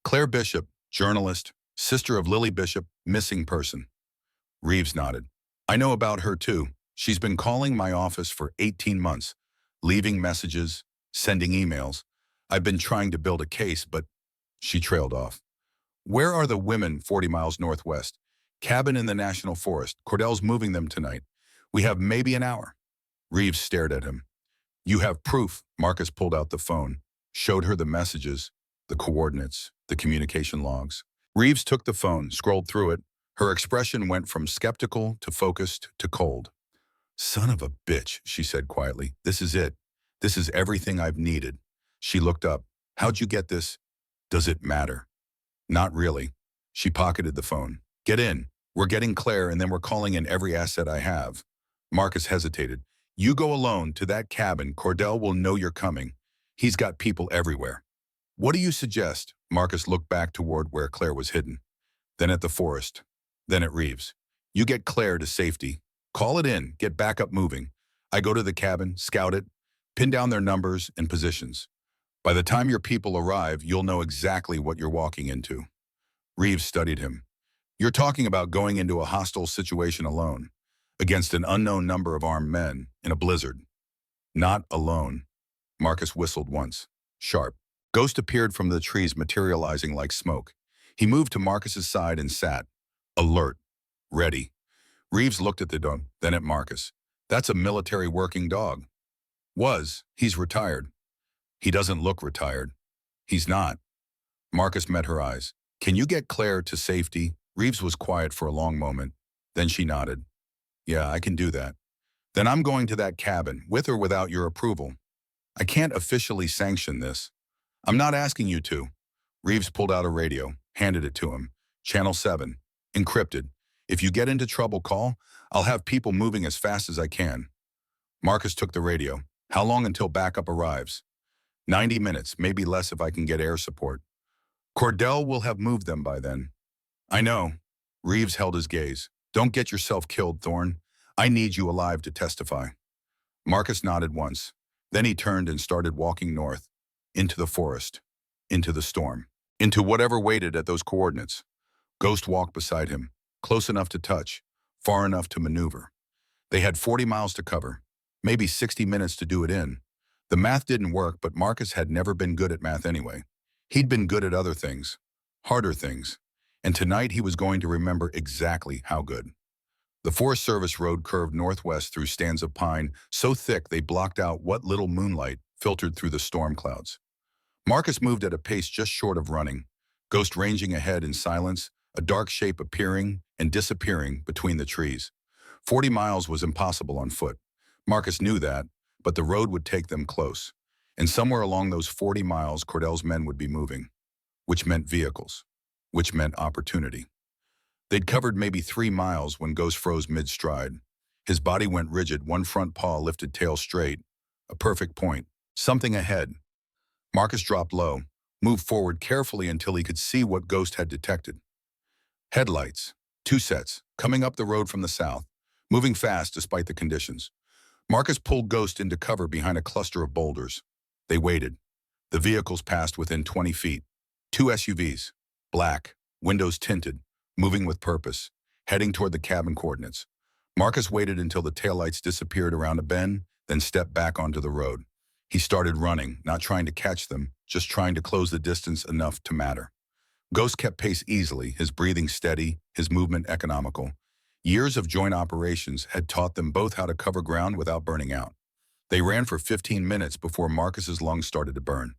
"Claire Bishop, journalist, sister of Lily Bishop, missing person." Reeves nodded. "I know about her too. She's been calling my office for 18 months, leaving messages, sending emails. I've been trying to build a case, but..." She trailed off. "Where are the women 40 miles northwest? Cabin in the National Forest. Cordell's moving them tonight. We have maybe an hour." Reeves stared at him. "You have proof." Marcus pulled out the phone, showed her the messages, the coordinates, the communication logs. Reeves took the phone, scrolled through it. Her expression went from skeptical to focused to cold. "Son of a bitch," she said quietly. "This is it. This is everything I've needed." She looked up. "How'd you get this?" "Does it matter?" "Not really." She pocketed the phone. "Get in. We're getting Claire, and then we're calling in every asset I have." Marcus hesitated. "You go alone to that cabin. Cordell will know you're coming. He's got people everywhere." "What do you suggest?" Marcus looked back toward where Claire was hidden. Then at the forest. Then at Reeves. "You get Claire to safety. Call it in. Get backup moving. I go to the cabin, scout it, pin down their numbers and positions. By the time your people arrive, you'll know exactly what you're walking into." Reeves studied him. "You're talking about going into a hostile situation alone, against an unknown number of armed men, in a blizzard." "Not alone." Marcus whistled once. Sharp. Ghost appeared from the trees, materializing like smoke. He moved to Marcus's side and sat. Alert. Ready. Reeves looked at the dog, then at Marcus. "That's a military working dog." "Was. He's retired." "He doesn't look retired." "He's not." Marcus met her eyes. "Can you get Claire to safety?" Reeves was quiet for a long moment. Then she nodded. "Yeah, I can do that." "Then I'm going to that cabin, with or without your approval." "I can't officially sanction this." "I'm not asking you to." Reeves pulled out a radio, handed it to him. "Channel 7. Encrypted. If you get into trouble, call. I'll have people moving as fast as I can." Marcus took the radio. "How long until backup arrives?" 90 minutes, maybe less if I can get air support." "Cordell will have moved them by then." "I know." Reeves held his gaze. "Don't get yourself killed, Thorne. I need you alive to testify." Marcus nodded once. Then he turned and started walking north, into the forest, into the storm, into whatever waited at those coordinates. Ghost walked beside him, close enough to touch, far enough to maneuver. They had 40 miles to cover, maybe 60 minutes to do it in. The math didn't work, but Marcus had never been good at math anyway. He'd been good at other things, harder things, and tonight he was going to remember exactly how good. The Forest Service road curved northwest through stands of pine, so thick they blocked out what little moonlight filtered through the storm clouds. Marcus moved at a pace just short of running, Ghost ranging ahead in silence, a dark shape appearing and disappearing between the trees. 40 miles was impossible on foot. Marcus knew that, but the road would take them close. And somewhere along those 40 miles, Cordell's men would be moving, which meant vehicles, which meant opportunity. They'd covered maybe 3 miles when Ghost froze mid-stride. His body went rigid, one front paw lifted, tail straight. A perfect point. Something ahead. Marcus dropped low, moved forward carefully until he could see what Ghost had detected. Headlights. 2 sets, coming up the road from the south, moving fast despite the conditions. Marcus pulled Ghost into cover behind a cluster of boulders. They waited. The vehicles passed within 20 feet. Two SUVs, black, windows tinted, moving with purpose, heading toward the cabin coordinates. Marcus waited until the taillights disappeared around a bend, then stepped back onto the road. He started running, not trying to catch them, just trying to close the distance enough to matter. Ghost kept pace easily, his breathing steady, his movement economical. Years of joint operations had taught them both how to cover ground without burning out. They ran for 15 minutes before Marcus's lungs started to burn.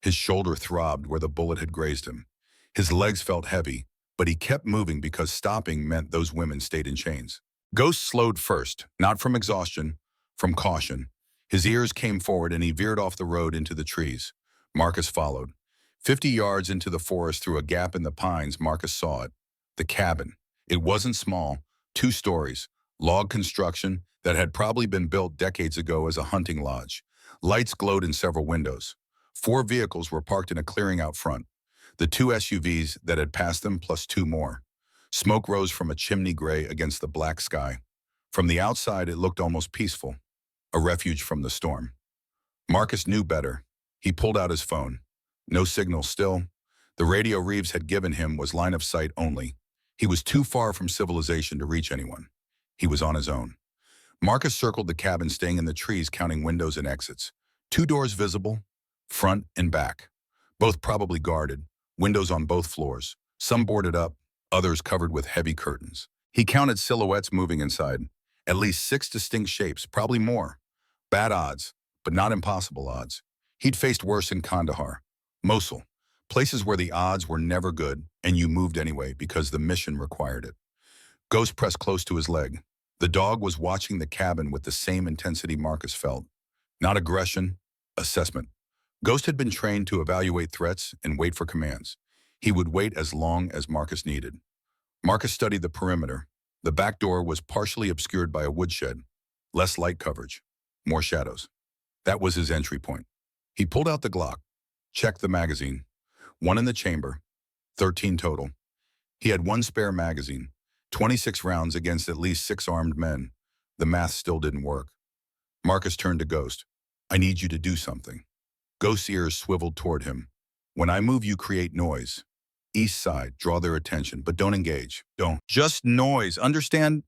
His shoulder throbbed where the bullet had grazed him. His legs felt heavy, but he kept moving because stopping meant those women stayed in chains. Ghost slowed first, not from exhaustion, from caution. His ears came forward and he veered off the road into the trees. Marcus followed. 50 yards into the forest through a gap in the pines, Marcus saw it. The cabin. It wasn't small, 2 stories, log construction that had probably been built decades ago as a hunting lodge. Lights glowed in several windows. 4 vehicles were parked in a clearing out front. The 2 SUVs that had passed them plus 2 more. Smoke rose from a chimney gray against the black sky. From the outside, it looked almost peaceful, a refuge from the storm. Marcus knew better. He pulled out his phone. No signal still. The radio Reeves had given him was line of sight only. He was too far from civilization to reach anyone. He was on his own. Marcus circled the cabin, staying in the trees, counting windows and exits. 2 doors visible, front and back. Both probably guarded, windows on both floors. Some boarded up, others covered with heavy curtains. He counted silhouettes moving inside. At least 6 distinct shapes, probably more. Bad odds, but not impossible odds. He'd faced worse in Kandahar, Mosul, places where the odds were never good and you moved anyway because the mission required it. Ghost pressed close to his leg. The dog was watching the cabin with the same intensity Marcus felt. Not aggression, assessment. Ghost had been trained to evaluate threats and wait for commands. He would wait as long as Marcus needed. Marcus studied the perimeter. The back door was partially obscured by a woodshed. Less light coverage, more shadows. That was his entry point. He pulled out the Glock, checked the magazine. 1 in the chamber, 13 total. He had 1 spare magazine, 26 rounds against at least 6 armed men. The math still didn't work. Marcus turned to Ghost. I need you to do something. Ghost's ears swiveled toward him. When I move, you create noise. East side, draw their attention, but don't engage. Don't. Just noise, understand?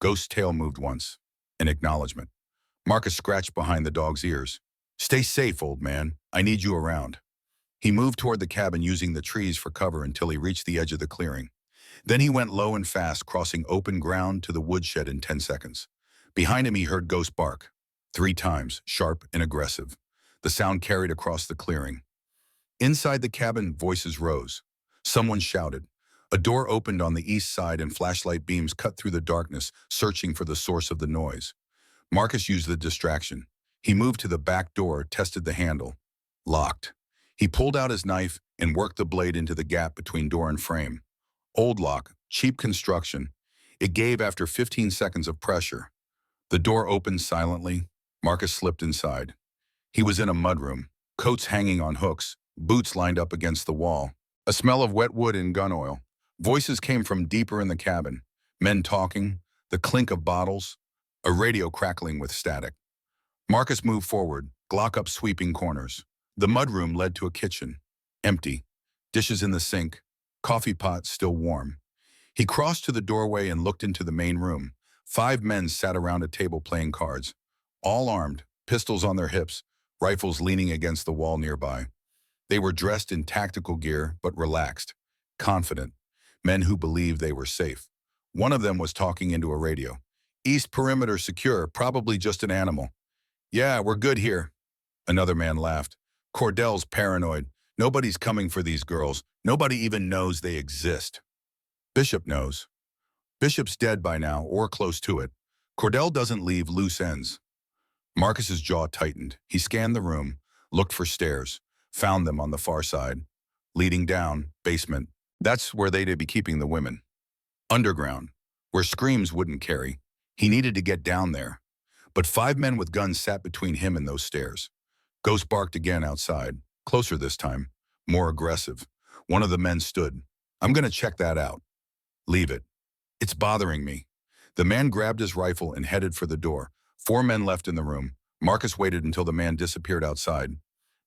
Ghost's tail moved once. An acknowledgement. Marcus scratched behind the dog's ears. Stay safe, old man. I need you around. He moved toward the cabin using the trees for cover until he reached the edge of the clearing. Then he went low and fast, crossing open ground to the woodshed in 10 seconds. Behind him, he heard Ghost bark. 3 times, sharp and aggressive. The sound carried across the clearing. Inside the cabin, voices rose. Someone shouted. A door opened on the east side and flashlight beams cut through the darkness, searching for the source of the noise. Marcus used the distraction. He moved to the back door, tested the handle. Locked. He pulled out his knife and worked the blade into the gap between door and frame. Old lock, cheap construction. It gave after 15 seconds of pressure. The door opened silently. Marcus slipped inside. He was in a mudroom, coats hanging on hooks, boots lined up against the wall. A smell of wet wood and gun oil. Voices came from deeper in the cabin. Men talking, the clink of bottles, a radio crackling with static. Marcus moved forward, Glock up sweeping corners. The mudroom led to a kitchen. Empty. Dishes in the sink. Coffee pot still warm. He crossed to the doorway and looked into the main room. 5 men sat around a table playing cards. All armed, pistols on their hips, rifles leaning against the wall nearby. They were dressed in tactical gear, but relaxed, confident. Men who believed they were safe. One of them was talking into a radio. East perimeter secure, probably just an animal. Yeah, we're good here. Another man laughed. Cordell's paranoid. Nobody's coming for these girls. Nobody even knows they exist. Bishop knows. Bishop's dead by now, or close to it. Cordell doesn't leave loose ends. Marcus's jaw tightened. He scanned the room, looked for stairs, found them on the far side. Leading down, basement. That's where they'd be keeping the women. Underground, where screams wouldn't carry. He needed to get down there. But 5 men with guns sat between him and those stairs. Ghost barked again outside, closer this time, more aggressive. One of the men stood. I'm gonna check that out. Leave it. It's bothering me. The man grabbed his rifle and headed for the door. 4 men left in the room. Marcus waited until the man disappeared outside.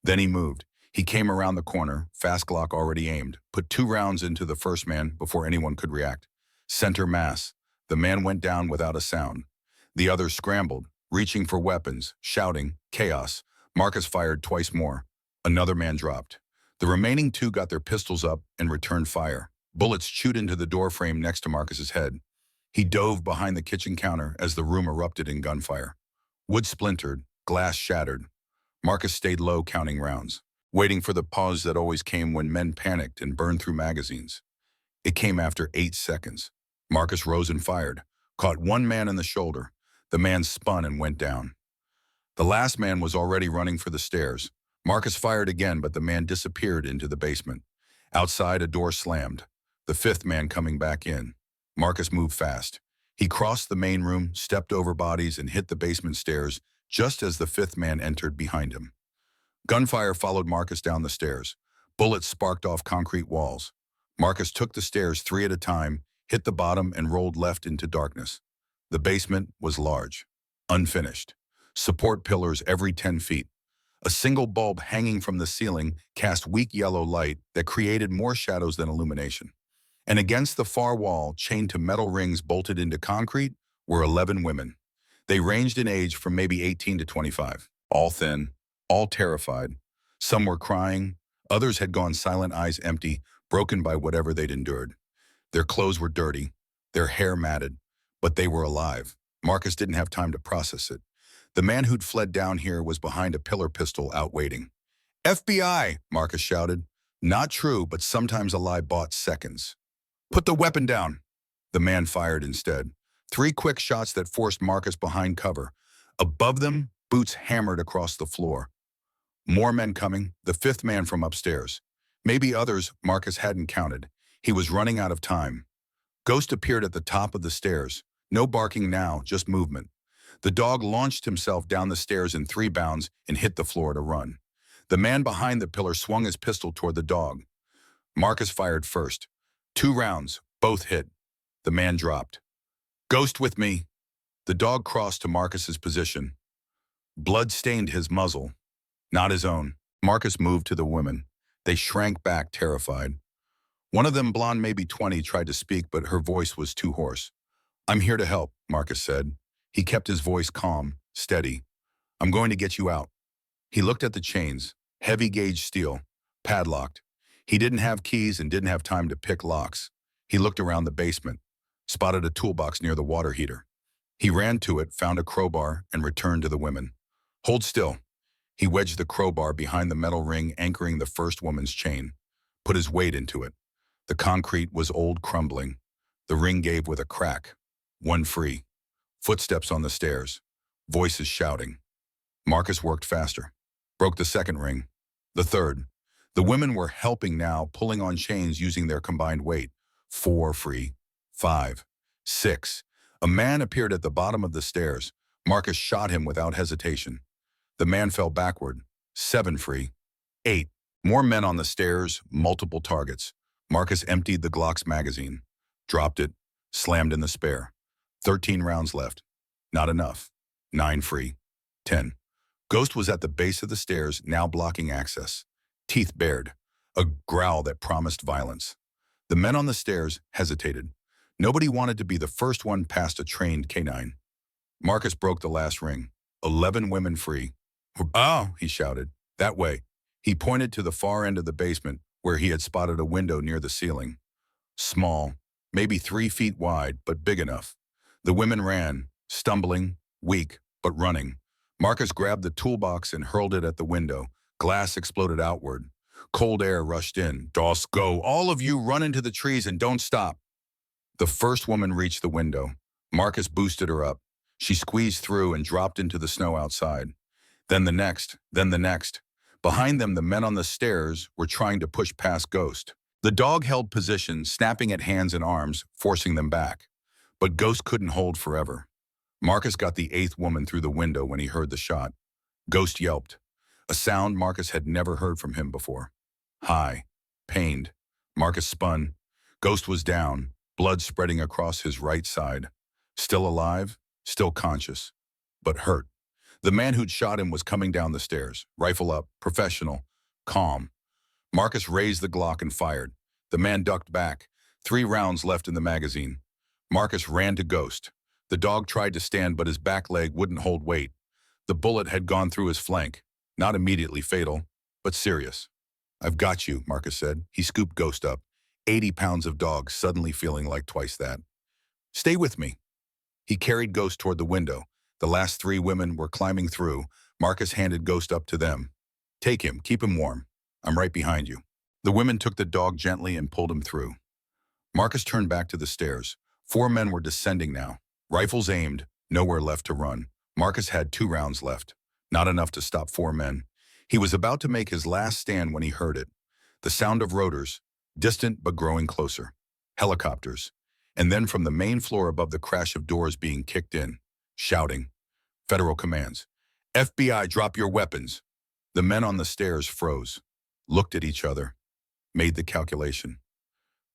Then he moved. He came around the corner, fast Glock already aimed, put 2 rounds into the first man before anyone could react. Center mass. The man went down without a sound. The others scrambled, reaching for weapons, shouting, chaos. Marcus fired twice more. Another man dropped. The remaining 2 got their pistols up and returned fire. Bullets chewed into the door frame next to Marcus's head. He dove behind the kitchen counter as the room erupted in gunfire. Wood splintered, glass shattered. Marcus stayed low, counting rounds, waiting for the pause that always came when men panicked and burned through magazines. It came after 8 seconds. Marcus rose and fired, caught 1 man in the shoulder. The man spun and went down. The last man was already running for the stairs. Marcus fired again, but the man disappeared into the basement. Outside, a door slammed. The 5th man coming back in. Marcus moved fast. He crossed the main room, stepped over bodies, and hit the basement stairs just as the 5th man entered behind him. Gunfire followed Marcus down the stairs. Bullets sparked off concrete walls. Marcus took the stairs 3 at a time, hit the bottom, and rolled left into darkness. The basement was large, unfinished. Support pillars every 10 feet. A single bulb hanging from the ceiling cast weak yellow light that created more shadows than illumination. And against the far wall, chained to metal rings bolted into concrete, were 11 women. They ranged in age from maybe 18 to 25, all thin, all terrified. Some were crying, others had gone silent, eyes empty, broken by whatever they'd endured. Their clothes were dirty, their hair matted, but they were alive. Marcus didn't have time to process it. The man who'd fled down here was behind a pillar pistol out waiting. FBI, Marcus shouted. Not true, but sometimes a lie bought seconds. Put the weapon down. The man fired instead. 3 quick shots that forced Marcus behind cover. Above them, boots hammered across the floor. More men coming, the 5th man from upstairs. Maybe others Marcus hadn't counted. He was running out of time. Ghost appeared at the top of the stairs. No barking now, just movement. The dog launched himself down the stairs in 3 bounds and hit the floor to run. The man behind the pillar swung his pistol toward the dog. Marcus fired first. 2 rounds, both hit. The man dropped. Ghost with me. The dog crossed to Marcus's position. Blood stained his muzzle, not his own. Marcus moved to the women. They shrank back, terrified. One of them, blonde, maybe 20, tried to speak, but her voice was too hoarse. I'm here to help, Marcus said. He kept his voice calm, steady. I'm going to get you out. He looked at the chains, heavy gauge steel, padlocked. He didn't have keys and didn't have time to pick locks. He looked around the basement, spotted a toolbox near the water heater. He ran to it, found a crowbar, and returned to the women. Hold still. He wedged the crowbar behind the metal ring anchoring the first woman's chain, put his weight into it. The concrete was old, crumbling. The ring gave with a crack. 1 free. Footsteps on the stairs. Voices shouting. Marcus worked faster. Broke the 2nd ring. The 3rd. The women were helping now, pulling on chains using their combined weight. 4 free. 5. 6. A man appeared at the bottom of the stairs. Marcus shot him without hesitation. The man fell backward. 7 free. 8. More men on the stairs, multiple targets. Marcus emptied the Glock's magazine, dropped it, slammed in the spare. 13 rounds left. Not enough. 9 free. 10. Ghost was at the base of the stairs, now blocking access. Teeth bared. A growl that promised violence. The men on the stairs hesitated. Nobody wanted to be the first one past a trained canine. Marcus broke the last ring. 11 women free. Oh, he shouted. That way. He pointed to the far end of the basement where he had spotted a window near the ceiling. Small, maybe 3 feet wide, but big enough. The women ran, stumbling, weak, but running. Marcus grabbed the toolbox and hurled it at the window. Glass exploded outward. Cold air rushed in. Doss, go. All of you run into the trees and don't stop. The first woman reached the window. Marcus boosted her up. She squeezed through and dropped into the snow outside. Then the next, then the next. Behind them, the men on the stairs were trying to push past Ghost. The dog held position, snapping at hands and arms, forcing them back. But Ghost couldn't hold forever. Marcus got the 8th woman through the window when he heard the shot. Ghost yelped, a sound Marcus had never heard from him before. High, pained. Marcus spun. Ghost was down, blood spreading across his right side. Still alive, still conscious. but hurt. The man who'd shot him was coming down the stairs, rifle up, professional, calm. Marcus raised the Glock and fired. The man ducked back. 3 rounds left in the magazine. Marcus ran to Ghost. The dog tried to stand, but his back leg wouldn't hold weight. The bullet had gone through his flank. Not immediately fatal, but serious. "I've got you," Marcus said. He scooped Ghost up. 80 pounds of dog, suddenly feeling like twice that. "Stay with me." He carried Ghost toward the window. The last 3 women were climbing through. Marcus handed Ghost up to them. "Take him, keep him warm. I'm right behind you." The women took the dog gently and pulled him through. Marcus turned back to the stairs. 4 men were descending now. Rifles aimed, nowhere left to run. Marcus had 2 rounds left. Not enough to stop 4 men. He was about to make his last stand when he heard it. The sound of rotors, distant but growing closer. Helicopters. And then from the main floor above, the crash of doors being kicked in. Shouting. Federal commands. "FBI, drop your weapons." The men on the stairs froze, looked at each other, made the calculation.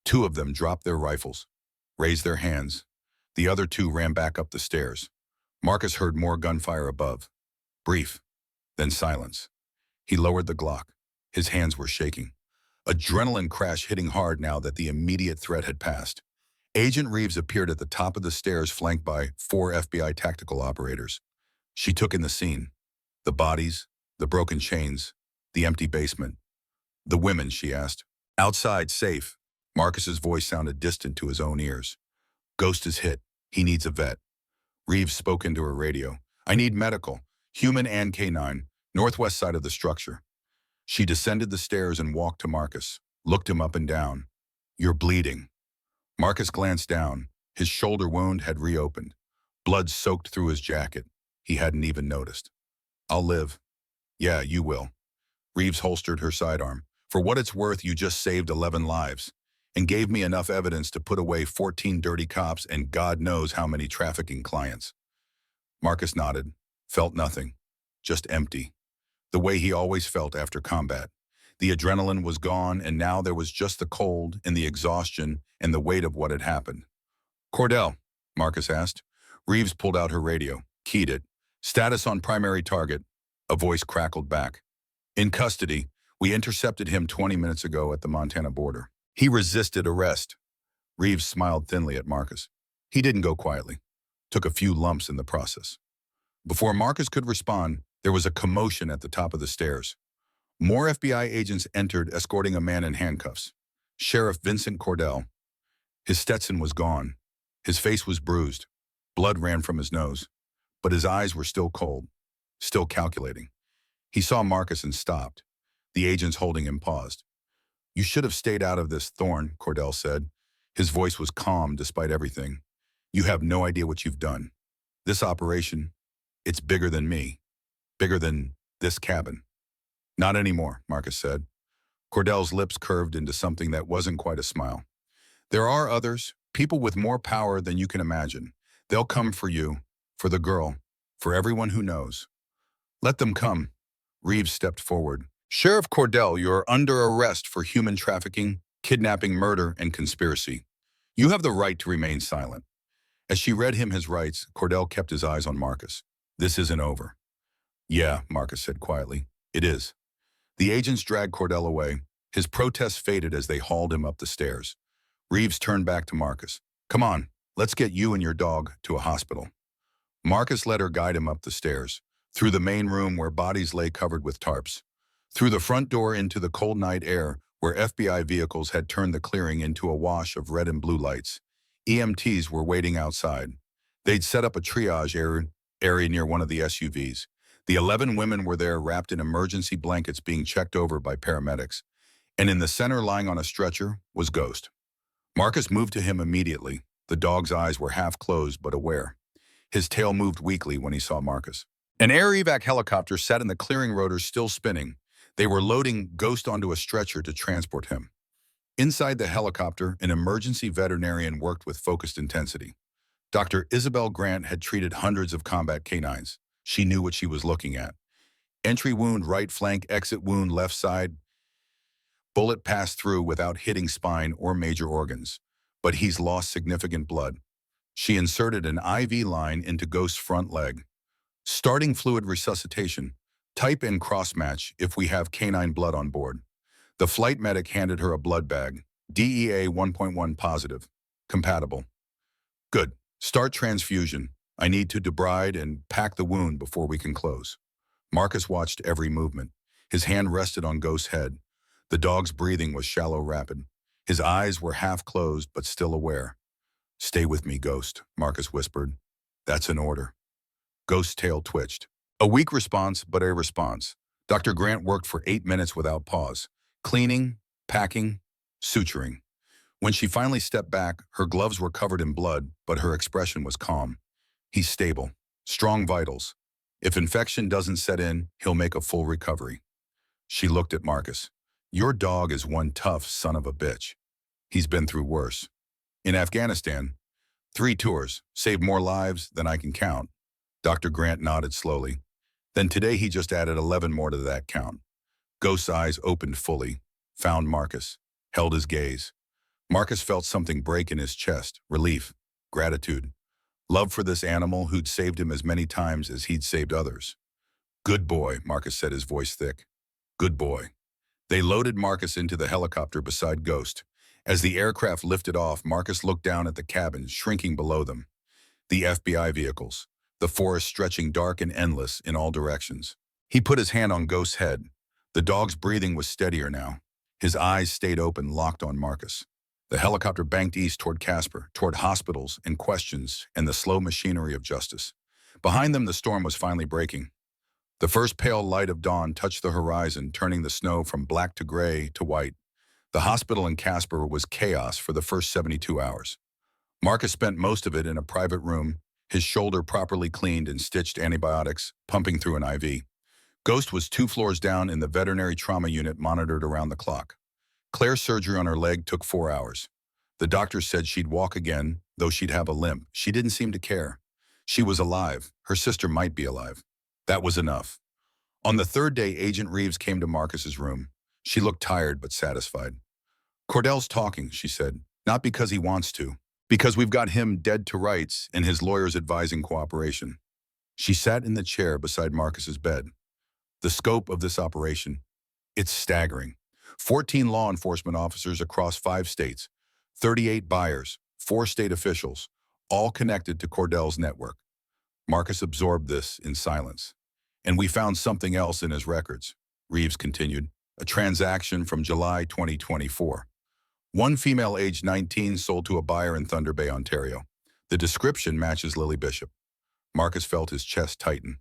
2 of them dropped their rifles, raised their hands. The other 2 ran back up the stairs. Marcus heard more gunfire above. Brief, then silence. He lowered the Glock. His hands were shaking. Adrenaline crash hitting hard now that the immediate threat had passed. Agent Reeves appeared at the top of the stairs, flanked by 4 FBI tactical operators. She took in the scene. The bodies, the broken chains, the empty basement. "The women," she asked. "Outside, safe." Marcus's voice sounded distant to his own ears. "Ghost is hit. He needs a vet." Reeves spoke into her radio. "I need medical, human and canine, northwest side of the structure." She descended the stairs and walked to Marcus, looked him up and down. "You're bleeding." Marcus glanced down. His shoulder wound had reopened. Blood soaked through his jacket. He hadn't even noticed. "I'll live." "Yeah, you will." Reeves holstered her sidearm. "For what it's worth, you just saved 11 lives and gave me enough evidence to put away 14 dirty cops and God knows how many trafficking clients." Marcus nodded, felt nothing, just empty. The way he always felt after combat. The adrenaline was gone, and now there was just the cold and the exhaustion and the weight of what had happened. "Cordell," Marcus asked. Reeves pulled out her radio, keyed it. "Status on primary target." A voice crackled back. "In custody. We intercepted him 20 minutes ago at the Montana border. He resisted arrest." Reeves smiled thinly at Marcus. "He didn't go quietly. Took a few lumps in the process." Before Marcus could respond, there was a commotion at the top of the stairs. More FBI agents entered, escorting a man in handcuffs. Sheriff Vincent Cordell. His Stetson was gone. His face was bruised. Blood ran from his nose. But his eyes were still cold, still calculating. He saw Marcus and stopped. The agents holding him paused. "You should have stayed out of this, Thorne," Cordell said. His voice was calm despite everything. "You have no idea what you've done. This operation, it's bigger than me. Bigger than this cabin." "Not anymore," Marcus said. Cordell's lips curved into something that wasn't quite a smile. "There are others, people with more power than you can imagine. They'll come for you, for the girl, for everyone who knows." "Let them come." Reeves stepped forward. "Sheriff Cordell, you're under arrest for human trafficking, kidnapping, murder, and conspiracy. You have the right to remain silent." As she read him his rights, Cordell kept his eyes on Marcus. "This isn't over." "Yeah," Marcus said quietly. "It is." The agents dragged Cordell away. His protest faded as they hauled him up the stairs. Reeves turned back to Marcus. "Come on, let's get you and your dog to a hospital." Marcus let her guide him up the stairs, through the main room where bodies lay covered with tarps, through the front door into the cold night air where FBI vehicles had turned the clearing into a wash of red and blue lights. EMTs were waiting outside. They'd set up a triage area near one of the SUVs. The 11 women were there, wrapped in emergency blankets, being checked over by paramedics. And in the center, lying on a stretcher, was Ghost. Marcus moved to him immediately. The dog's eyes were half closed but aware. His tail moved weakly when he saw Marcus. An air evac helicopter sat in the clearing, rotors still spinning. They were loading Ghost onto a stretcher to transport him. Inside the helicopter, an emergency veterinarian worked with focused intensity. Dr. Isabel Grant had treated hundreds of combat canines. She knew what she was looking at. Entry wound right flank, exit wound left side. Bullet passed through without hitting spine or major organs, but he's lost significant blood. She inserted an IV line into Ghost's front leg. Starting fluid resuscitation. Type in cross-match if we have canine blood on board. The flight medic handed her a blood bag. DEA 1.1 positive. Compatible. Good. Start transfusion. I need to debride and pack the wound before we can close. Marcus watched every movement. His hand rested on Ghost's head. The dog's breathing was shallow, rapid. His eyes were half closed but still aware. Stay with me, Ghost, Marcus whispered. That's an order. Ghost's tail twitched. A weak response, but a response. Dr. Grant worked for 8 minutes without pause. Cleaning, packing, suturing. When she finally stepped back, her gloves were covered in blood, but her expression was calm. He's stable. Strong vitals. If infection doesn't set in, he'll make a full recovery. She looked at Marcus. Your dog is one tough son of a bitch. He's been through worse. In Afghanistan, 3 tours, saved more lives than I can count. Dr. Grant nodded slowly. Then today he just added 11 more to that count. Ghost's eyes opened fully, found Marcus, held his gaze. Marcus felt something break in his chest, relief, gratitude. Love for this animal who'd saved him as many times as he'd saved others. Good boy, Marcus said, his voice thick. Good boy. They loaded Marcus into the helicopter beside Ghost. As the aircraft lifted off, Marcus looked down at the cabin, shrinking below them. The FBI vehicles, the forest stretching dark and endless in all directions. He put his hand on Ghost's head. The dog's breathing was steadier now. His eyes stayed open, locked on Marcus. The helicopter banked east toward Casper, toward hospitals and questions and the slow machinery of justice. Behind them, the storm was finally breaking. The first pale light of dawn touched the horizon, turning the snow from black to gray to white. The hospital in Casper was chaos for the first 72 hours. Marcus spent most of it in a private room, his shoulder properly cleaned and stitched, antibiotics pumping through an IV. Ghost was 2 floors down in the veterinary trauma unit, monitored around the clock. Claire's surgery on her leg took 4 hours. The doctor said she'd walk again, though she'd have a limp. She didn't seem to care. She was alive. Her sister might be alive. That was enough. On the 3rd day, Agent Reeves came to Marcus's room. She looked tired but satisfied. Cordell's talking, she said, not because he wants to, because we've got him dead to rights and his lawyers advising cooperation. She sat in the chair beside Marcus's bed. The scope of this operation, it's staggering. 14 law enforcement officers across 5 states, 38 buyers, 4 state officials, all connected to Cordell's network. Marcus absorbed this in silence. And we found something else in his records, Reeves continued, a transaction from July 2024. One female aged 19 sold to a buyer in Thunder Bay, Ontario. The description matches Lily Bishop. Marcus felt his chest tighten.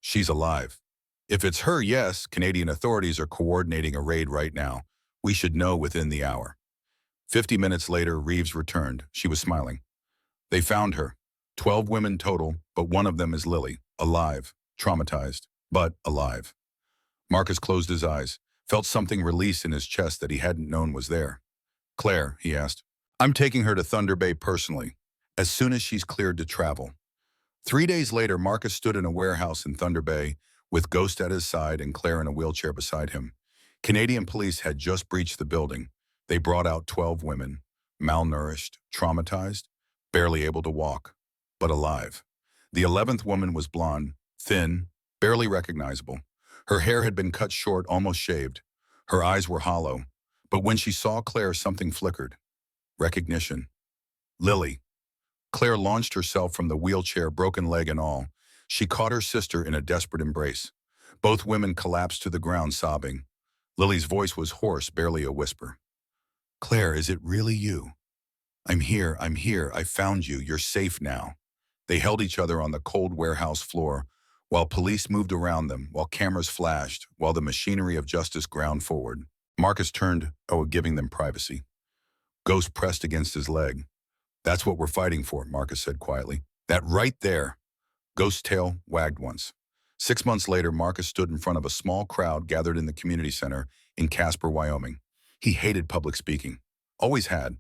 She's alive. If it's her, yes, Canadian authorities are coordinating a raid right now. We should know within the hour. 50 minutes later, Reeves returned. She was smiling. They found her. 12 women total, but one of them is Lily, alive, traumatized, but alive. Marcus closed his eyes, felt something release in his chest that he hadn't known was there. Claire, he asked. I'm taking her to Thunder Bay personally, as soon as she's cleared to travel. 3 days later, Marcus stood in a warehouse in Thunder Bay, with Ghost at his side and Claire in a wheelchair beside him. Canadian police had just breached the building. They brought out 12 women, malnourished, traumatized, barely able to walk, but alive. The 11th woman was blonde, thin, barely recognizable. Her hair had been cut short, almost shaved. Her eyes were hollow. But when she saw Claire, something flickered. Recognition. Lily. Claire launched herself from the wheelchair, broken leg and all. She caught her sister in a desperate embrace. Both women collapsed to the ground, sobbing. Lily's voice was hoarse, barely a whisper. Claire, is it really you? I'm here, I found you, you're safe now. They held each other on the cold warehouse floor, while police moved around them, while cameras flashed, while the machinery of justice ground forward. Marcus turned, giving them privacy. Ghost pressed against his leg. That's what we're fighting for, Marcus said quietly. That right there. Ghost's tail wagged once. 6 months later, Marcus stood in front of a small crowd gathered in the community center in Casper, Wyoming. He hated public speaking. Always had.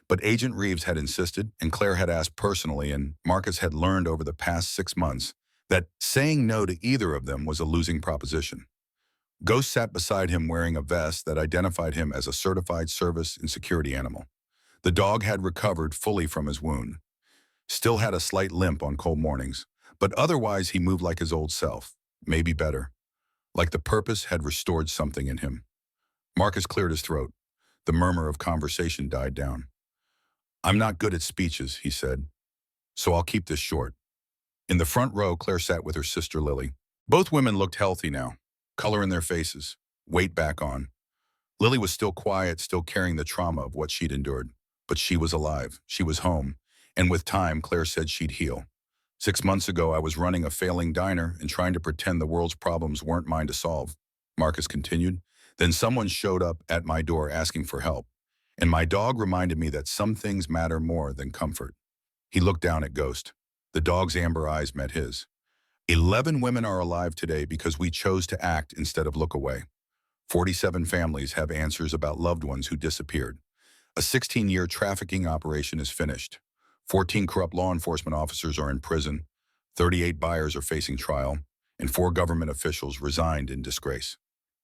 But Agent Reeves had insisted, and Claire had asked personally, and Marcus had learned over the past 6 months that saying no to either of them was a losing proposition. Ghost sat beside him wearing a vest that identified him as a certified service and security animal. The dog had recovered fully from his wound. Still had a slight limp on cold mornings, But otherwise, he moved like his old self, maybe better, like the purpose had restored something in him. Marcus cleared his throat. The murmur of conversation died down. I'm not good at speeches, he said, so I'll keep this short. In the front row, Claire sat with her sister Lily. Both women looked healthy now, color in their faces, weight back on. Lily was still quiet, still carrying the trauma of what she'd endured. But she was alive, she was home, and with time, Claire said she'd heal. 6 months ago, I was running a failing diner and trying to pretend the world's problems weren't mine to solve. Marcus continued. Then someone showed up at my door asking for help, and my dog reminded me that some things matter more than comfort. He looked down at Ghost. The dog's amber eyes met his. 11 women are alive today because we chose to act instead of look away. 47 families have answers about loved ones who disappeared. A 16-year trafficking operation is finished. 14 corrupt law enforcement officers are in prison. 38 buyers are facing trial, and 4 government officials resigned in disgrace.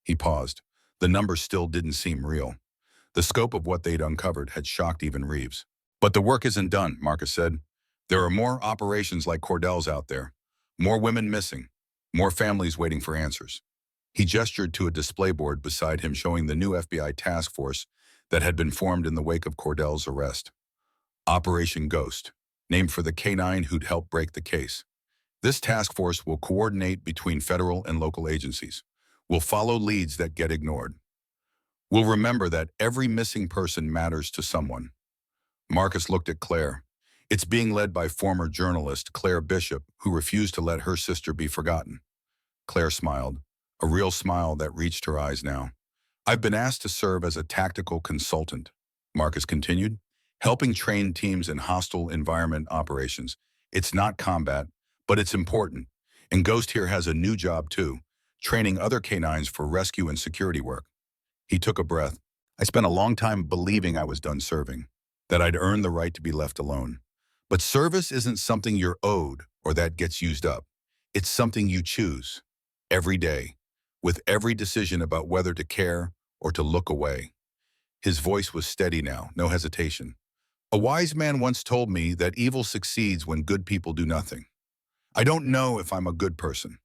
He paused. The numbers still didn't seem real. The scope of what they'd uncovered had shocked even Reeves. But the work isn't done, Marcus said. There are more operations like Cordell's out there. More women missing. More families waiting for answers. He gestured to a display board beside him showing the new FBI task force that had been formed in the wake of Cordell's arrest. Operation Ghost, named for the canine who'd helped break the case. This task force will coordinate between federal and local agencies. We'll follow leads that get ignored. We'll remember that every missing person matters to someone. Marcus looked at Claire. It's being led by former journalist Claire Bishop, who refused to let her sister be forgotten. Claire smiled, a real smile that reached her eyes now. I've been asked to serve as a tactical consultant, Marcus continued, helping train teams in hostile environment operations. It's not combat, but it's important. And Ghost here has a new job too, training other canines for rescue and security work. He took a breath. I spent a long time believing I was done serving, that I'd earned the right to be left alone. But service isn't something you're owed or that gets used up. It's something you choose, every day, with every decision about whether to care or to look away. His voice was steady now, no hesitation. A wise man once told me that evil succeeds when good people do nothing. I don't know if I'm a good person.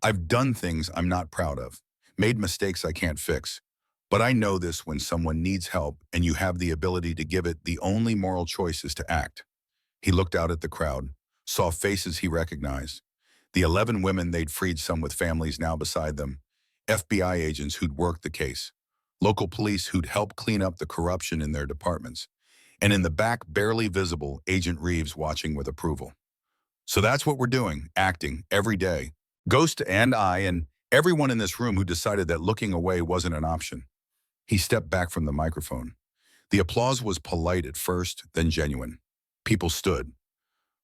I've done things I'm not proud of, made mistakes I can't fix. But I know this: when someone needs help and you have the ability to give it, the only moral choice is to act. He looked out at the crowd, saw faces he recognized. The 11 women they'd freed, some with families now beside them. FBI agents who'd worked the case. Local police who'd helped clean up the corruption in their departments. And in the back, barely visible, Agent Reeves watching with approval. So that's what we're doing, acting, every day. Ghost and I and everyone in this room who decided that looking away wasn't an option. He stepped back from the microphone. The applause was polite at first, then genuine. People stood.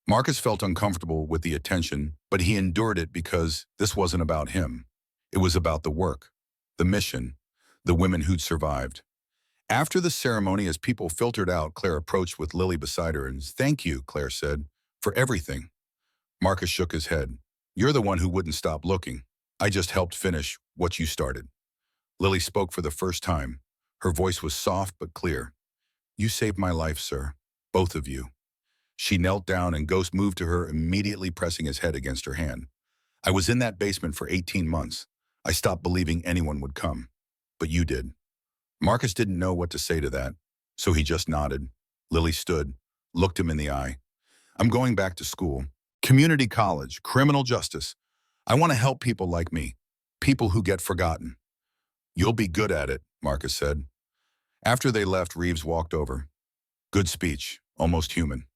Marcus felt uncomfortable with the attention, but he endured it because this wasn't about him. It was about the work, the mission, the women who'd survived. After the ceremony, as people filtered out, Claire approached with Lily beside her and, "Thank you," Claire said, "for everything." Marcus shook his head. "You're the one who wouldn't stop looking. I just helped finish what you started." Lily spoke for the first time. Her voice was soft but clear. "You saved my life, sir. Both of you." She knelt down and Ghost moved to her, immediately pressing his head against her hand. "I was in that basement for 18 months. I stopped believing anyone would come. But you did." Marcus didn't know what to say to that, so he just nodded. Lily stood, looked him in the eye. "I'm going back to school. Community college, criminal justice. I want to help people like me, people who get forgotten." "You'll be good at it," Marcus said. After they left, Reeves walked over. "Good speech, almost human."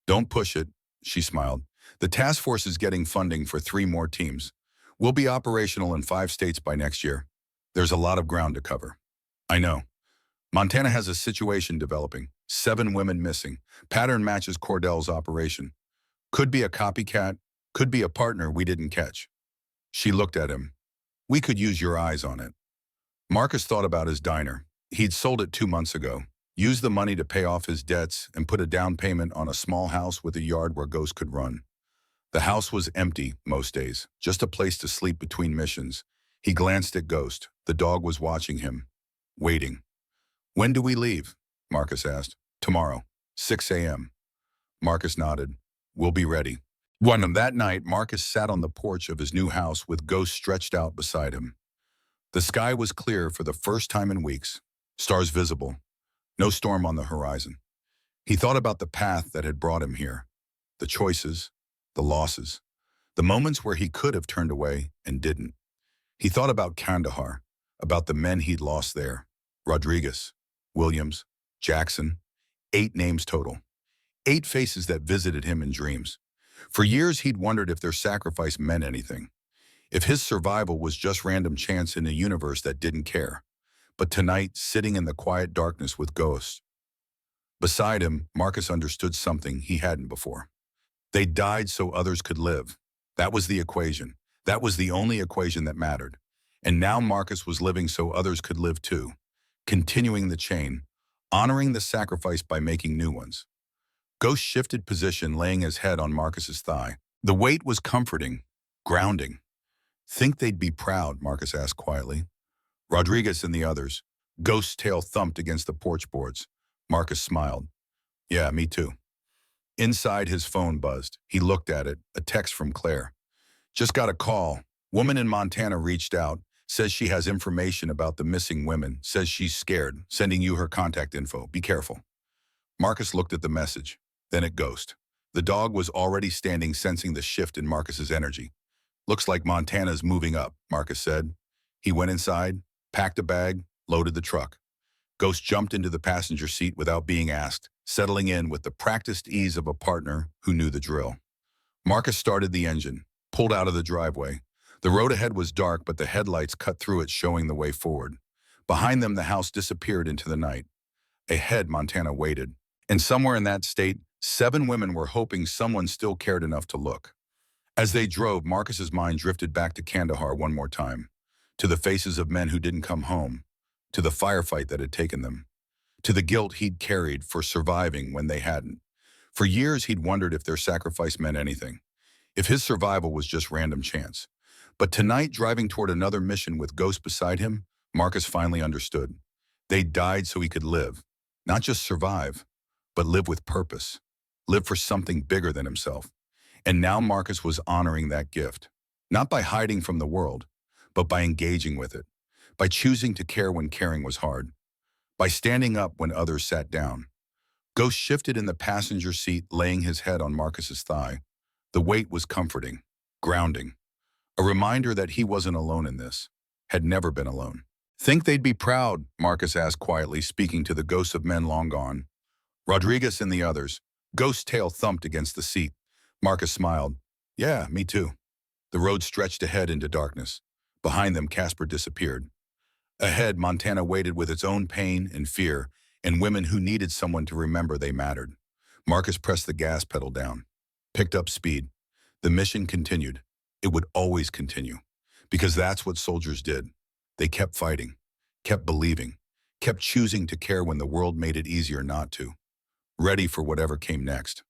"Don't push it," she smiled. "The task force is getting funding for 3 more teams. We'll be operational in 5 states by next year. There's a lot of ground to cover." "I know. Montana has a situation developing. 7 women missing. Pattern matches Cordell's operation. Could be a copycat, could be a partner we didn't catch." She looked at him. "We could use your eyes on it." Marcus thought about his diner. He'd sold it 2 months ago, used the money to pay off his debts, and put a down payment on a small house with a yard where Ghost could run. The house was empty most days, just a place to sleep between missions. He glanced at Ghost. The dog was watching him, waiting. "When do we leave?" Marcus asked. "Tomorrow, 6 a.m. Marcus nodded. "We'll be ready." That night, Marcus sat on the porch of his new house with Ghost stretched out beside him. The sky was clear for the first time in weeks, stars visible, no storm on the horizon. He thought about the path that had brought him here, the choices, the losses, the moments where he could have turned away and didn't. He thought about Kandahar, about the men he'd lost there, Rodriguez, Williams, Jackson, 8 names total, 8 faces that visited him in dreams. For years, he'd wondered if their sacrifice meant anything, if his survival was just random chance in a universe that didn't care. But tonight, sitting in the quiet darkness with Ghost, beside him, Marcus understood something he hadn't before. They died so others could live. That was the equation. That was the only equation that mattered. And now Marcus was living so others could live too, continuing the chain, honoring the sacrifice by making new ones. Ghost shifted position, laying his head on Marcus's thigh. The weight was comforting, grounding. Think they'd be proud, Marcus asked quietly. Rodriguez and the others. Ghost's tail thumped against the porch boards. Marcus smiled. Yeah, me too. Inside, his phone buzzed. He looked at it, a text from Claire. Just got a call. Woman in Montana reached out, says she has information about the missing women, says she's scared, sending you her contact info. Be careful. Marcus looked at the message, then at Ghost. The dog was already standing, sensing the shift in Marcus's energy. Looks like Montana's moving up, Marcus said. He went inside, packed a bag, loaded the truck. Ghost jumped into the passenger seat without being asked, settling in with the practiced ease of a partner who knew the drill. Marcus started the engine, pulled out of the driveway. The road ahead was dark, but the headlights cut through it, showing the way forward. Behind them, the house disappeared into the night. Ahead, Montana waited. And somewhere in that state, 7 women were hoping someone still cared enough to look. As they drove, Marcus's mind drifted back to Kandahar one more time, to the faces of men who didn't come home, to the firefight that had taken them, to the guilt he'd carried for surviving when they hadn't. For years, he'd wondered if their sacrifice meant anything, if his survival was just random chance. But tonight, driving toward another mission with Ghost beside him, Marcus finally understood. They died so he could live, not just survive, but live with purpose, live for something bigger than himself. And now Marcus was honoring that gift, not by hiding from the world, but by engaging with it, by choosing to care when caring was hard, by standing up when others sat down. Ghost shifted in the passenger seat, laying his head on Marcus's thigh. The weight was comforting, grounding, a reminder that he wasn't alone in this, had never been alone. Think they'd be proud, Marcus asked quietly, speaking to the ghosts of men long gone. Rodriguez and the others. Ghost's tail thumped against the seat. Marcus smiled. Yeah, me too. The road stretched ahead into darkness. Behind them, Casper disappeared. Ahead, Montana waited with its own pain and fear, and women who needed someone to remember they mattered. Marcus pressed the gas pedal down, picked up speed. The mission continued. It would always continue, because that's what soldiers did. They kept fighting, kept believing, kept choosing to care when the world made it easier not to, ready for whatever came next.